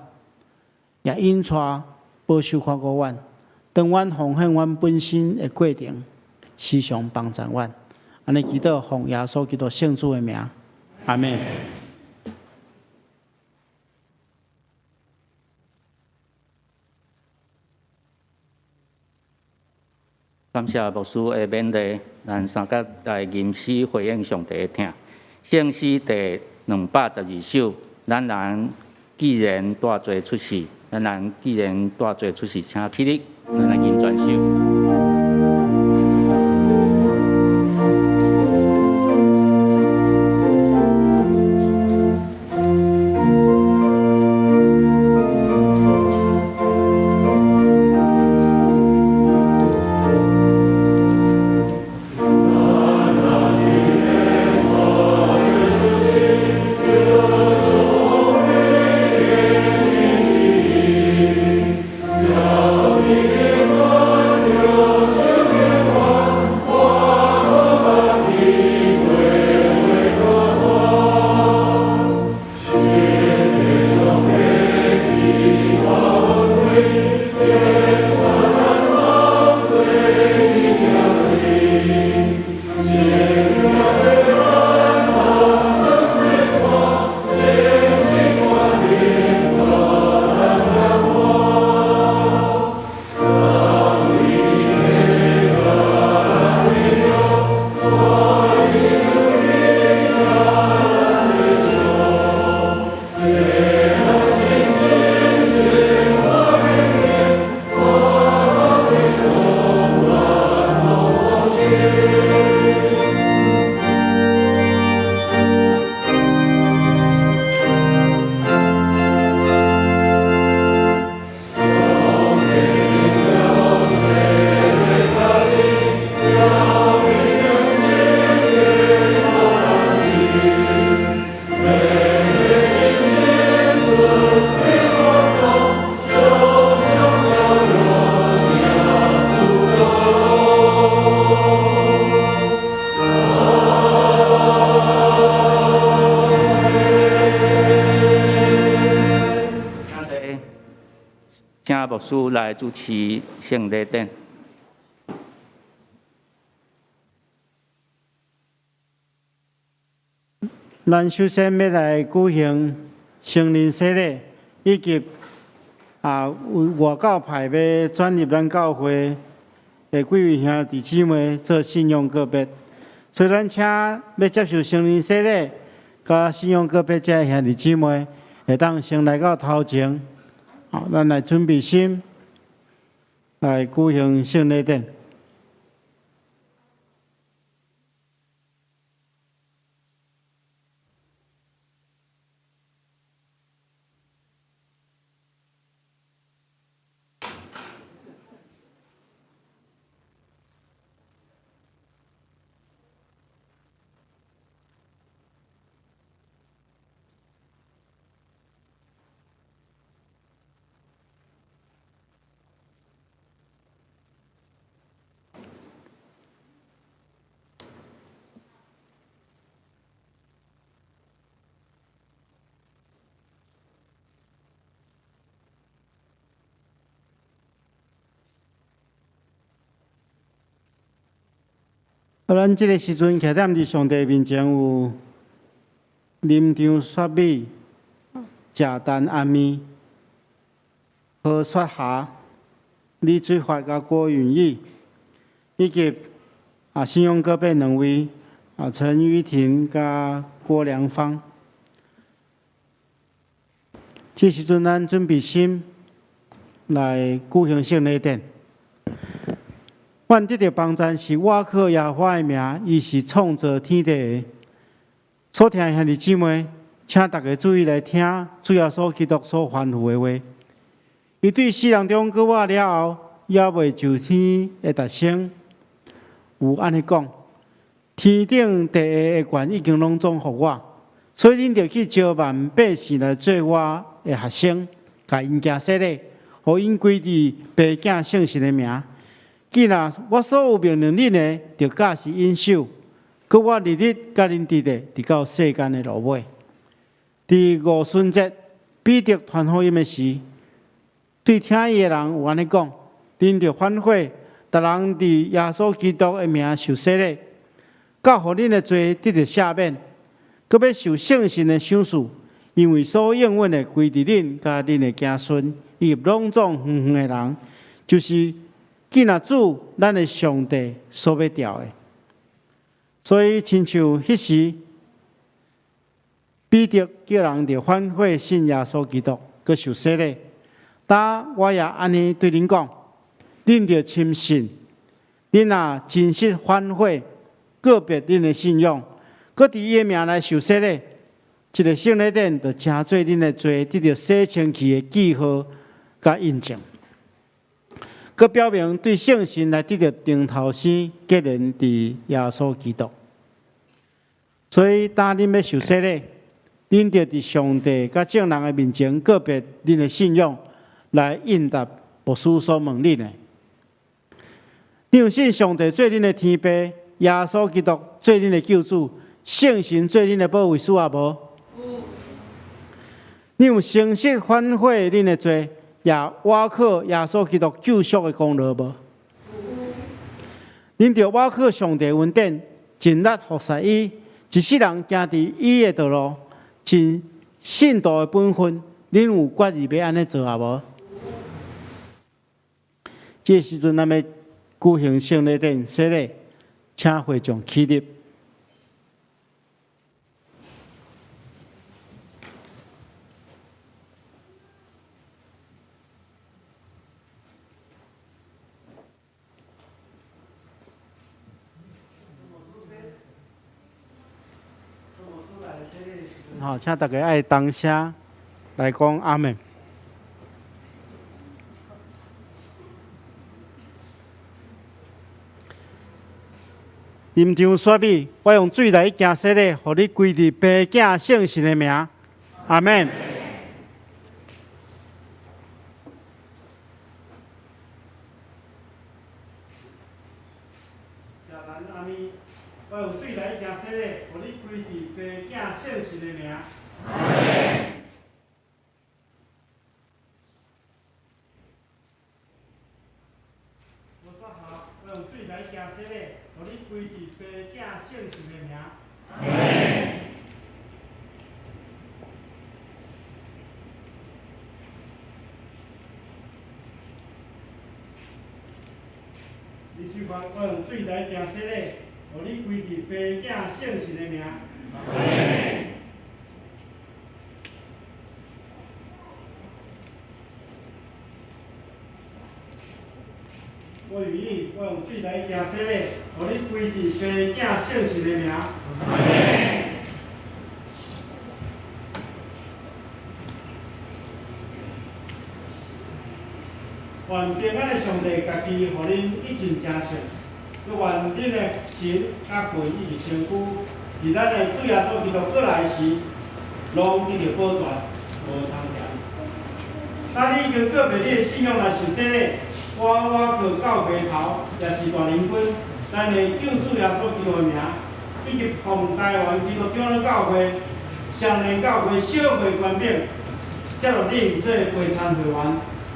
也因带保守看顾阮，当阮奉献阮本身的过程，时常帮助阮。安尼祈祷，奉耶稣基督圣主的名，阿门。感谢牧师的勉励，咱三甲来吟诗回应上帝的听。圣诗第212首，咱人既然大罪出世，请起立，咱来吟全首。请牧师来主持圣礼典。咱首先要来举行成人洗礼，以及外教派要转入咱教会的几位兄弟姊妹做信仰个别，所以咱请要接受成人洗礼，甲信仰个别这兄弟姊妹，会当先来到头前，咱来准备心，来举行圣礼典。咱即个时阵徛踮伫上帝面前，有林张雪美、贾丹安咪、何雪霞、李水发甲郭允义，以及信用个别两位陈雨婷甲郭良芳。即时阵，咱准备心来举行圣礼典。阮得到帮赞是我靠耶和华的名，伊是创造天地的。所听的兄弟姊妹，请大家注意来听主耶稣基督所吩咐的话。伊对世人中过我了后，也未就天的特性，有安尼讲：天顶地下的权已经拢总互我，所以恁着去招万百姓来做我的学生，甲因行洗礼，互因归伫爸子圣神的名。既然我所有命令恁的，就假是应守，佮我日日甲恁伫咧，直到世间的落尾。伫五旬节彼得传福音的时，对听伊的人有安尼讲：，恁着反悔，逐人伫耶稣基督的名受洗礼，教互恁的罪得到赦免，搁要受圣神的赏赐，因为所应允的归伫恁甲恁的子孙，以及拢总远远的人，就是见那主咱的上帝所要调的。所以，亲像迄时，彼得叫人着反悔信耶稣基督，搁受洗礼。但我也安尼对恁讲，恁着深信，恁若真实反悔，告别恁的信仰，搁伫伊的名来受洗礼，一个圣礼典着成做恁的罪得到洗清气的记号甲印证，搁表明对圣神来得到顶头生，结连伫耶稣基督。所以，当恁要受洗礼，恁着伫上帝甲众人的面前告别恁的信仰，来应答牧师所问恁的。你有信上帝做恁的天父，耶稣基督做恁的救主，圣神做恁的保卫师啊无？你有诚实反悔恁的罪，也倚靠耶稣基督救赎的功劳无？恁着倚靠上帝恩典，尽力服侍伊，一世人行伫伊的道路，尽信徒的本分。恁有决意要安尼做啊无？这时阵，咱要举行圣礼典洗礼，请会众起立。好，请大家爱同声来讲阿门。林场雪米，我用水来行洗礼，互你归伫爸子圣神的名，阿门。阿咪，我用水来行洗礼，互你归伫爸子圣神的名，阿门。我说好，我用水来行洗礼。互你归伫爸子圣神的名，阿门。你去看，我用水来行洗礼，互你归伫爸子圣神的名，阿门。我愿意，我用水来行洗礼，互你归伫爸子圣神的名，阿门。愿平安的上帝家己，互恁一尽诚实，佮愿恁的神甲魂以及身躯，伫咱的主耶稣基督过来时，拢得到保全，无通嫌。当你已经告别你的信仰来受洗礼，我靠教会头，也是大灵君，咱的救主耶稣基督的名，以及奉台湾基督长老教会、上联教会小会官兵，接落恁做陪参会员。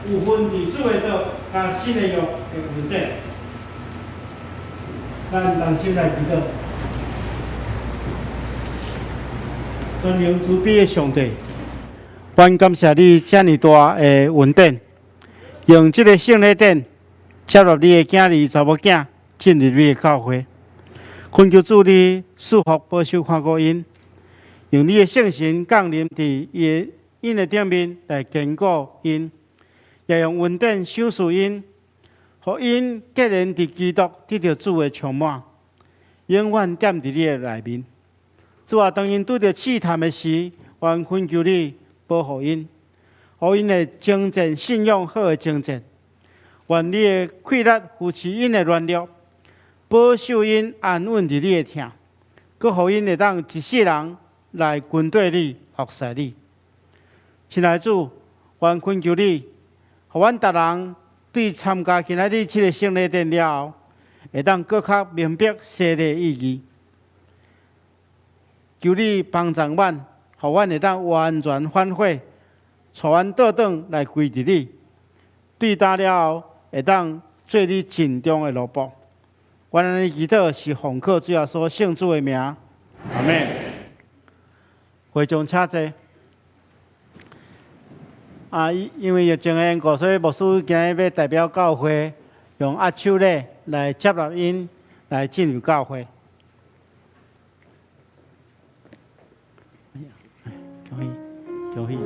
有份伫主的道，甲新的约的恩典，咱同心来祈祷。尊荣慈悲的上帝，愿感谢你遮尔大的恩典，用这个圣礼典接入你的囝儿查某囝进入你的教会，恳求主你赐福保守看顾因，用你的圣神降临伫因的顶面来坚固因。也用恩典赏赐因，互因结连伫基督得到主的充满，永远踮伫你的内面。主啊，当因拄着试探的时，愿恳求你保护因，互因的精进信仰好的精进。愿你的气力扶持因的软弱，保守因安稳伫你的听，佮互因会当一世人来跟对你、服侍你。亲爱的主，愿恳求你。互阮逐人对参加今仔日这个圣礼典了后，会当更较明白洗礼意义。求你帮助阮，互阮会当完全反悔，带阮倒转来归伫你，对答了后，会当做你尽忠的路步。原来的祈祷是奉靠主耶稣圣主的名，阿门。会众请坐。因为疫情的缘故，所以牧师今日要代表教会，用握手礼来接纳因，来进入教会。恭喜！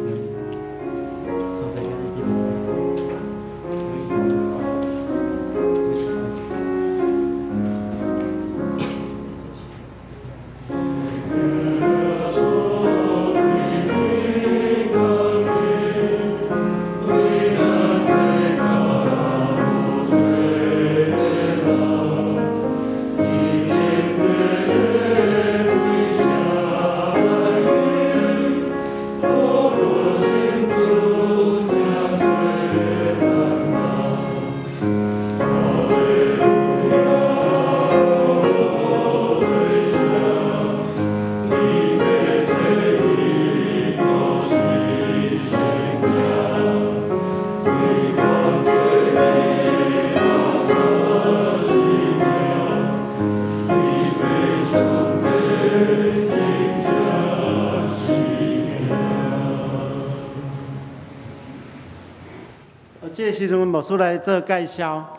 这个时阵，牧师来做介绍，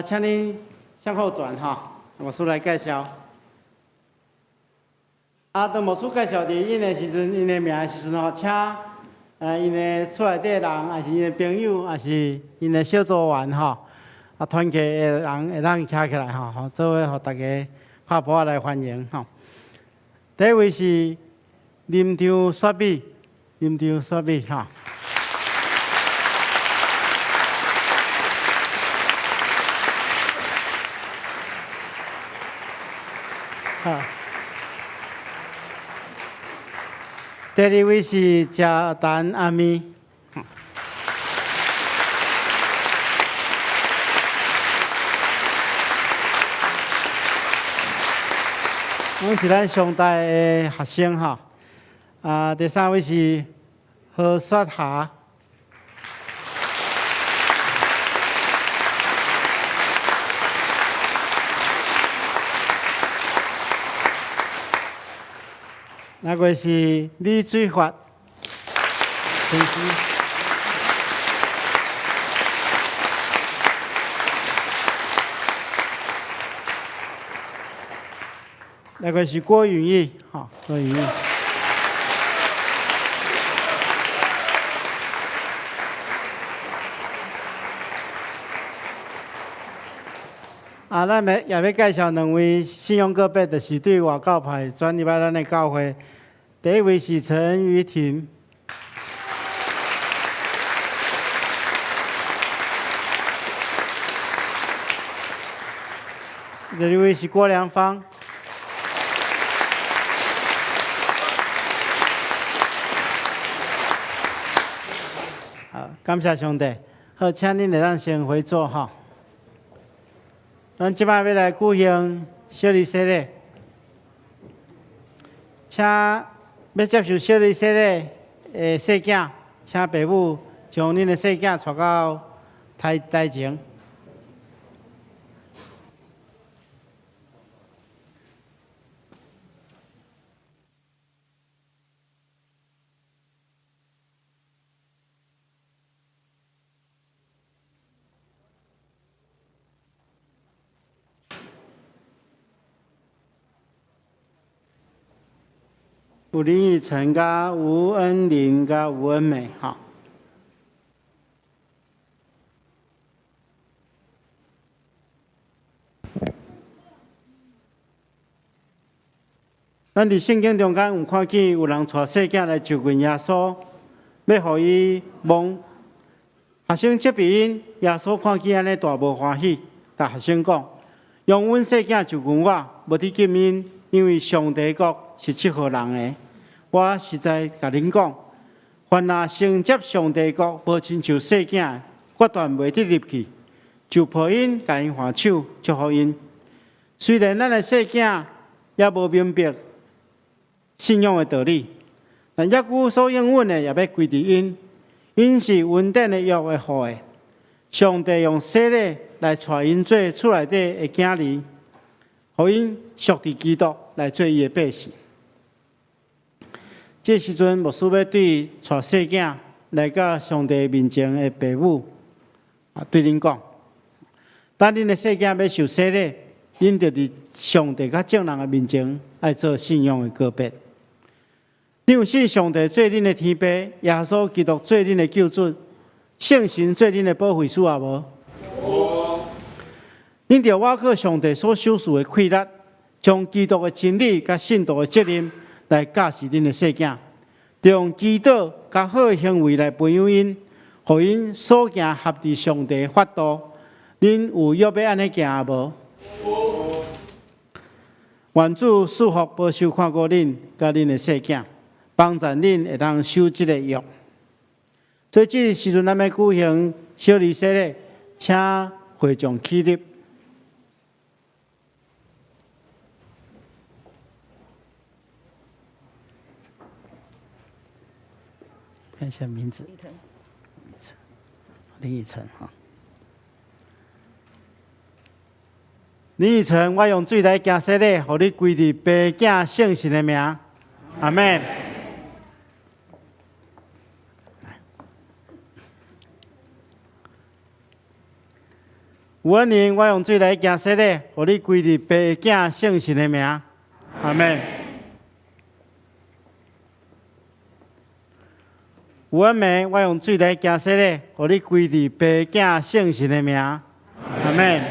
请恁向后转哈，牧师来介绍。当牧师介绍伫因的时阵，因的名的时阵吼，请因的厝内底的人，还是因的朋友，还是因的小组员吼，团契的人会当站起来吼，做伙互大家拍鼓来欢迎吼。第一位是林张雪美，林张雪美哈。第二位是嘉丹阿咪，阮是咱上大的学生哈。第三位是何雪霞。那个是李水发，同志。那个是郭允义，郭允义。咱也要介绍两位信用个别，就是对外教派转入来咱的教会。第一位是陈雨婷，第二位是郭良芳。好，感谢上帝。好，请恁来咱先回座哈。咱即摆要来举行小礼洗礼，请要接受小礼洗礼的细囝，请爸母将恁的细囝带到台前。有林奕晨、甲吴恩玲、甲吴恩美，哈。咱伫圣经中间有看见有人带细囝来就近耶稣，要互伊蒙。学生责备因，耶稣看见安尼大无欢喜，甲学生讲：用阮细囝就近我，无伫禁因，因为上帝国是适合人的。我实在甲恁讲，凡若承接上帝国，无亲像细囝，决断袂得入去，就抱因，甲因还手，祝福因。虽然咱的细囝也无明白信仰的道理，但耶稣所应允的也要归伫因。因是稳定的约的好的，上帝用洗礼来带因做厝内底的囝儿，互因属伫基督来做伊的百姓。这时阵，牧师要对带细囝来到上帝面前的父母对恁讲：当恁的细囝要受洗礼，恁着伫上帝甲众人的面前爱做信仰的告别。你有信上帝做恁的天父，耶稣基督做恁的救主，圣神做恁的保惠师啊无？恁着挖靠上帝所授予的气力，将基督的真理甲信徒的责任来教示恁的细囝，着用祈祷甲好的行为来培养因，互因所行合伫上帝的法度。恁有约要安尼行啊无？愿主祝福保守看顾恁甲恁的细囝，帮助恁会当守即个约。所以这个时阵，咱要举行小礼洗礼，请会众起立。看一下名字，林以晨哈。林以晨，我用水来行洗礼，互你归伫爸囝圣神的名，阿门。吴恩宁，我用水来行洗礼，互你归伫爸囝圣神的名，阿门。吴恩梅，我用水来行洗礼，互你归伫爸囝圣神的名，阿门。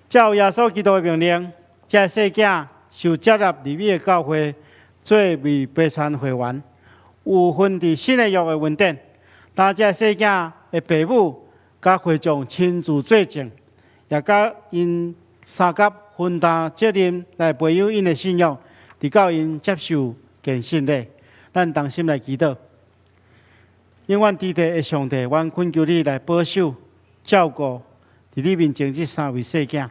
照耶稣基督的命令，这细囝受接纳入米的教会，做为悲惨会员，有份伫新的约的文典。当这细囝的父母甲会众亲自作证，也甲因三甲分担责任来培养因的信仰，直到因接受献信礼。咱同心来祈祷，永远伫地的上帝，阮恳求你来保守、照顾伫你面前这三位细囝。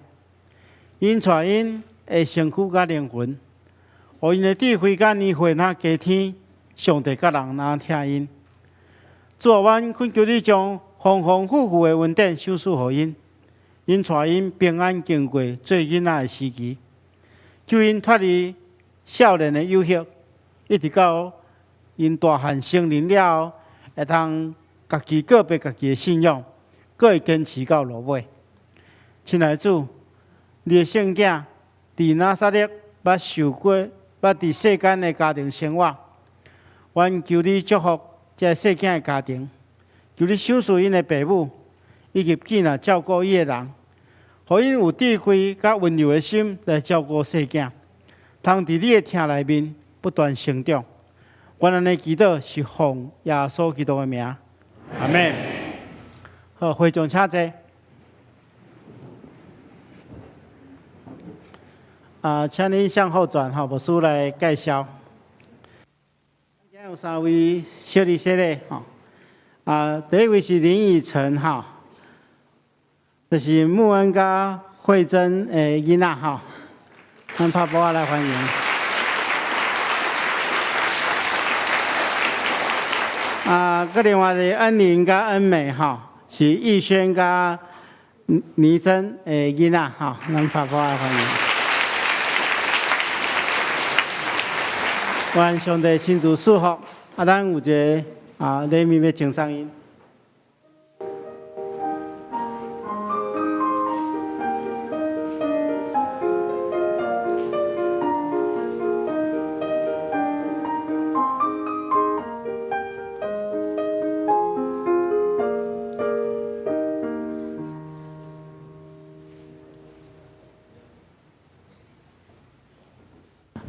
因带因的身躯甲灵魂，互因的智慧甲年岁若加添，上帝甲人若听因。主啊，阮恳求你将丰丰富富的恩典赏赐互因，因带因平安经过做囡仔的时期，救因脱离少年的幼惑，一直到因大汉成人了后，会通家己告别家己的信仰，阁会坚持到落尾。亲爱的主，你的圣囝伫拿撒勒捌受过，捌伫世间的家庭生活，阮求你祝福这细囝的家庭，求你赏赐因的父母以及囝仔照顾伊的人，互因有智慧甲温柔的心来照顾细囝，通伫你的听内面不断成长。阮安尼祈祷是奉耶稣基督的名，阿门。好，会众请坐。请恁向后转，牧师来介绍。今有三位小礼洗礼，第一位是林以晨，就是穆恩甲慧珍的囡仔，咱拍鼓来欢迎。佮另外是恩玲甲恩美，是逸轩甲倪珍的囡仔，咱拍鼓来欢迎。愿上帝亲自祝福，咱有一个礼物要呈上因。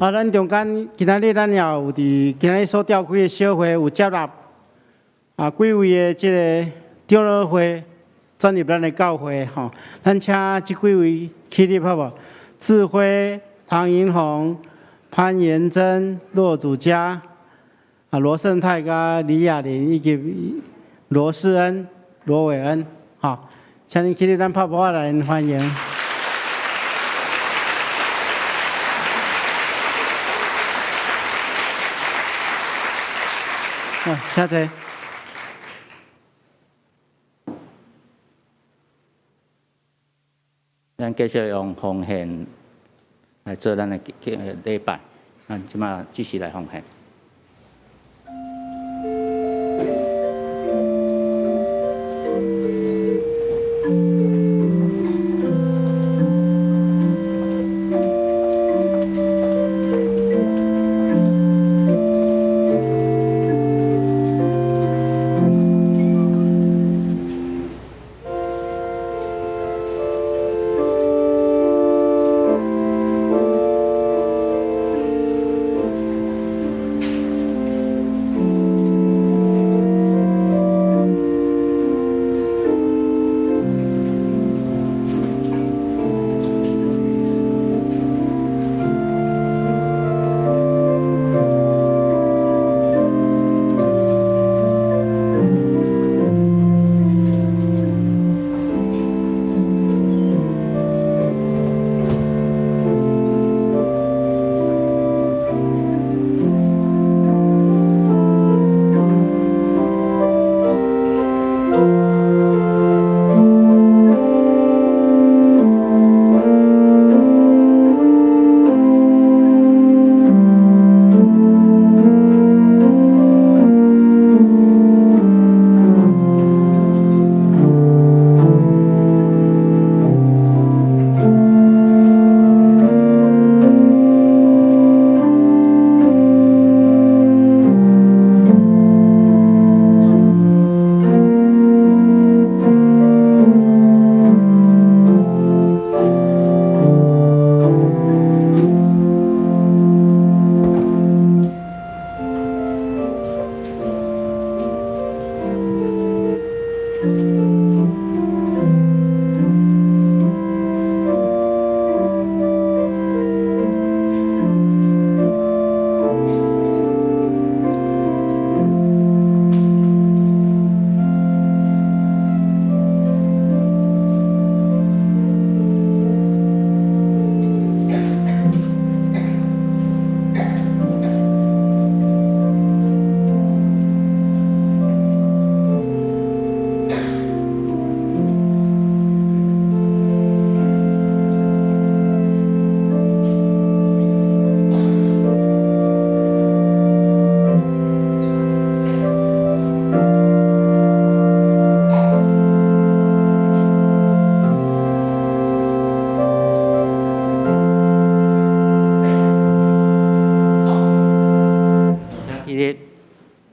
咱中间今仔日咱也有伫今仔日所召开的小会有接纳几位的即个长老会转入咱的教会咱请即几位起立好无？智慧、唐银红、潘延珍、骆祖嘉、罗胜泰、甲李雅玲以及罗世恩、罗伟恩，请恁起立，咱拍鼓来欢迎。请坐。咱继续用奉献来做咱的礼拜，咱即马继续来奉献。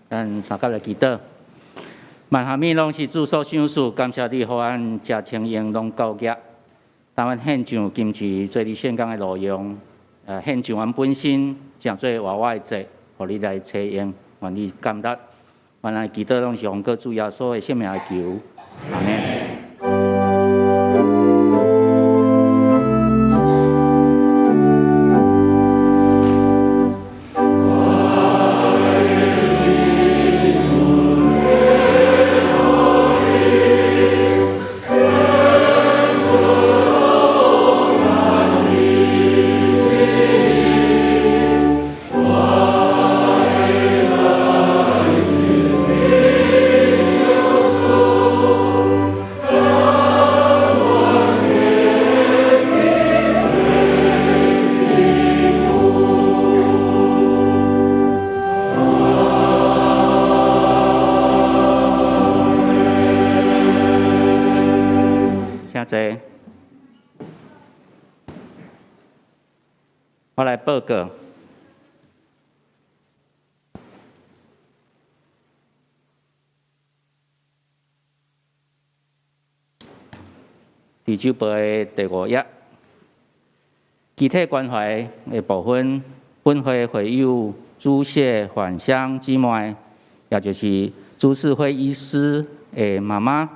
咱三甲来祈祷，万下面拢是主所赏赐，感谢你，互咱食清营拢够格。当阮献上今次做你献工的路用，献上阮本身，诚做活我的祭，互你来采用，愿你感达。原来祈祷拢是奉告主耶稣的性命来求，阿门。我来报告。地球杯的第5页，具体关怀的部分，本会会友主谢返乡姊妹，也就是主治会医师的妈妈，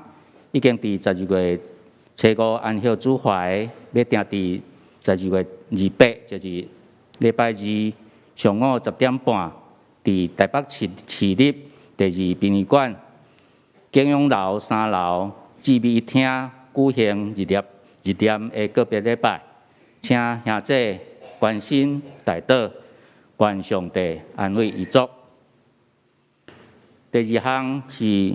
已经伫12月初5安息主怀，要定伫12月28，就是礼拜2上午10点半，伫台北市立第2殡仪馆景永楼3楼志美厅举行日念的告别礼拜，请兄姐关心代祷，愿上帝安慰遗族。第二项是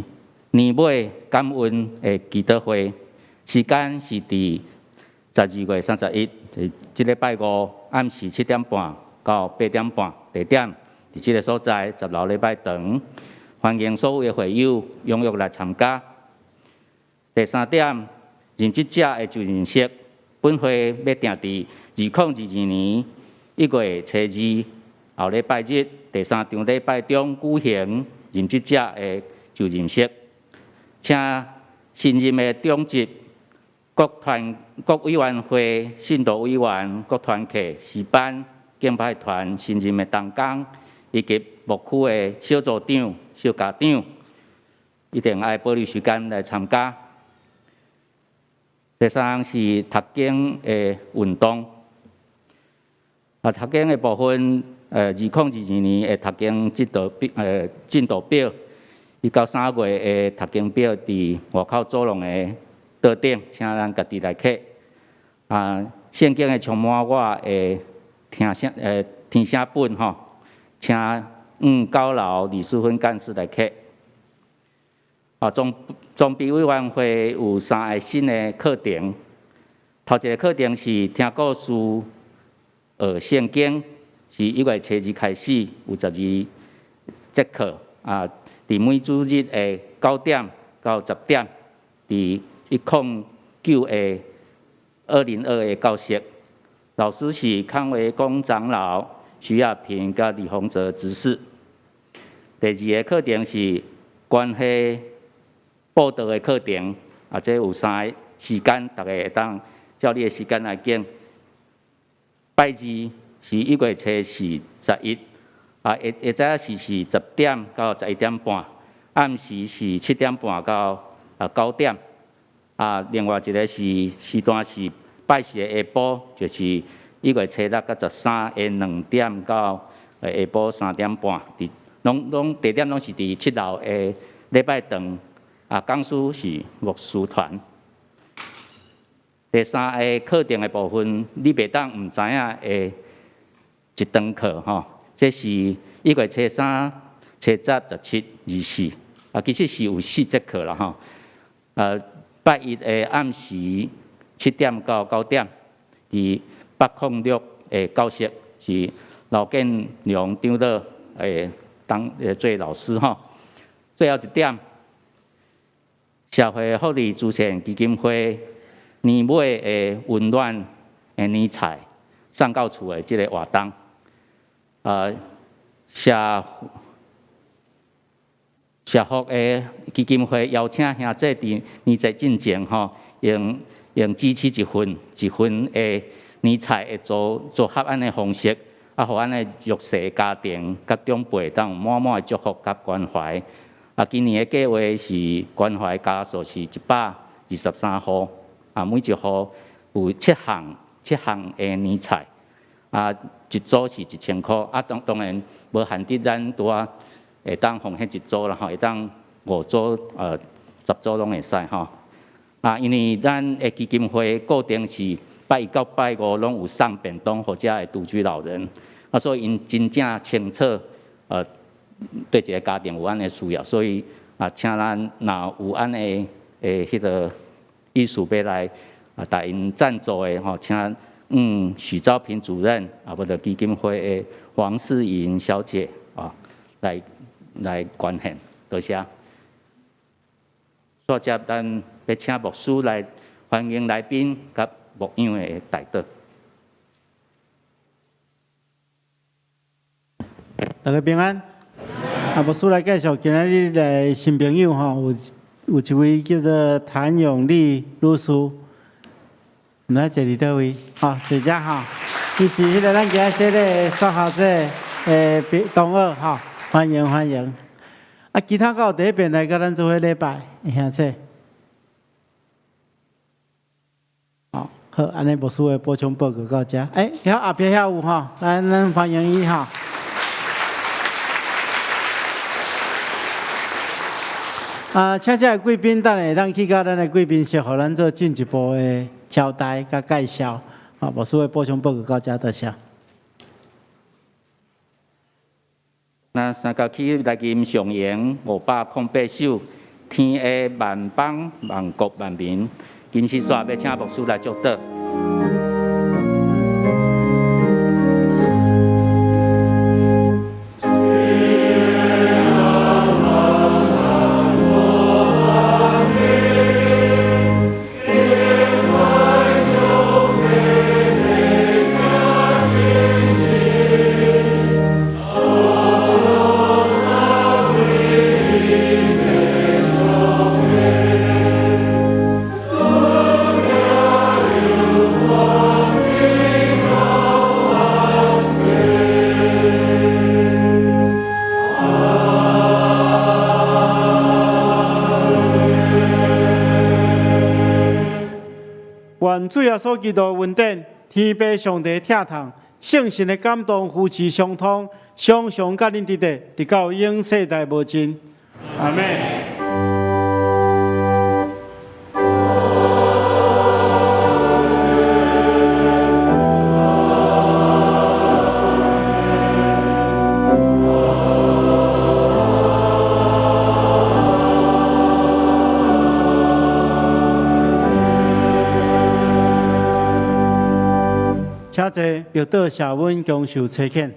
年尾感恩的祈祷会，时间是伫12月31，就是即礼拜五暗时7点半到8点半，地点伫即个所在10楼礼拜堂，欢迎所有的会友踊跃来参加。第三点，任职者的就任式，本会要定伫2022年1月初2后礼拜日第3场礼拜中举行任职者的就任式，请新任的中职各委员会、信徒委员、各团契、诗班、敬拜团新任的同工，以及牧区的小组长、小家长，一定爱保留时间来参加。第三是读经的运动。读经的部分，2022年的读经进度表，伊到3月的读经表伫外口走廊的桌顶，请咱家己来刻。圣经的充满我的听声本吼，请高楼李淑芬干事来刻。总备委员会有3个新的课程，头一个课程是听故事学圣经，是1月初2开始，有12节课，伫每主日的9点到10点，伫109的202的教室，老师是康维公长老、徐亚平甲李洪泽执事。第二个课程是关系报道的课程，这有3个时间，大家会当照你的时间来拣。拜二是1月初4、11，会早是10点到11点半，暗时是7点半到9点。另外一个时段是拜四的下晡，就是1月初6到13的2点到下晡3点半，拢地点拢是伫7楼的礼拜堂。讲师是牧师团。第三个课程的部分，你袂当唔知影的一堂课吼，这是1月初3、初10、17、24，其实是有4节课啦吼。拜一的暗时7点到9点，伫806的教室是老建良长老做老师吼。最后一点。社会福利慈善基金会年尾的温暖的年菜送到厝的这个活动，社福的基金会邀请兄弟伫年节进前吼，用支持一份的年菜的组合安的方式，互咱的弱势家庭甲长辈当满满的祝福甲关怀。今年的计划是关怀家数是123户，每一户有7项的年菜，一组是1000块，当然无限制咱拄会当奉献一组啦吼，会当5组10组拢会使吼。因为咱的基金会固定是拜一到拜五拢有送便当或者的独居老人，所以因真正清楚对一个家庭有安的需要，所以请咱若有安的迄个意思要来答应赞助的吼，请许昭平主任或者基金会的黄世莹小姐来捐献，多谢。接着咱要请牧师来欢迎来宾甲牧养的代祷。大家平安。牧师来介绍今仔日的新朋友吼，有一位叫做谭永利律师，唔知坐伫倒位？在遮吼，伊是迄个咱今仔日的说校者同学吼，欢迎欢迎。其他有第一遍来甲咱做伙礼拜，兄弟。好，安尼牧师的补充报告到遮。遐后壁遐有吼，咱欢迎伊吼。请这贵宾等下当去到咱的贵宾室，互咱做进一步的交代甲介绍。牧师的补充报告到这，多谢。那三角区来金上演508首，天下万邦万国万民，今次煞要请牧师来祝祷。愿主耶稣基督恩典，天父上帝疼痛，圣神的感动，夫妻相通，常常甲恁伫地，直到永世代无尽。阿门。请坐，庙道谢阮恭受差遣。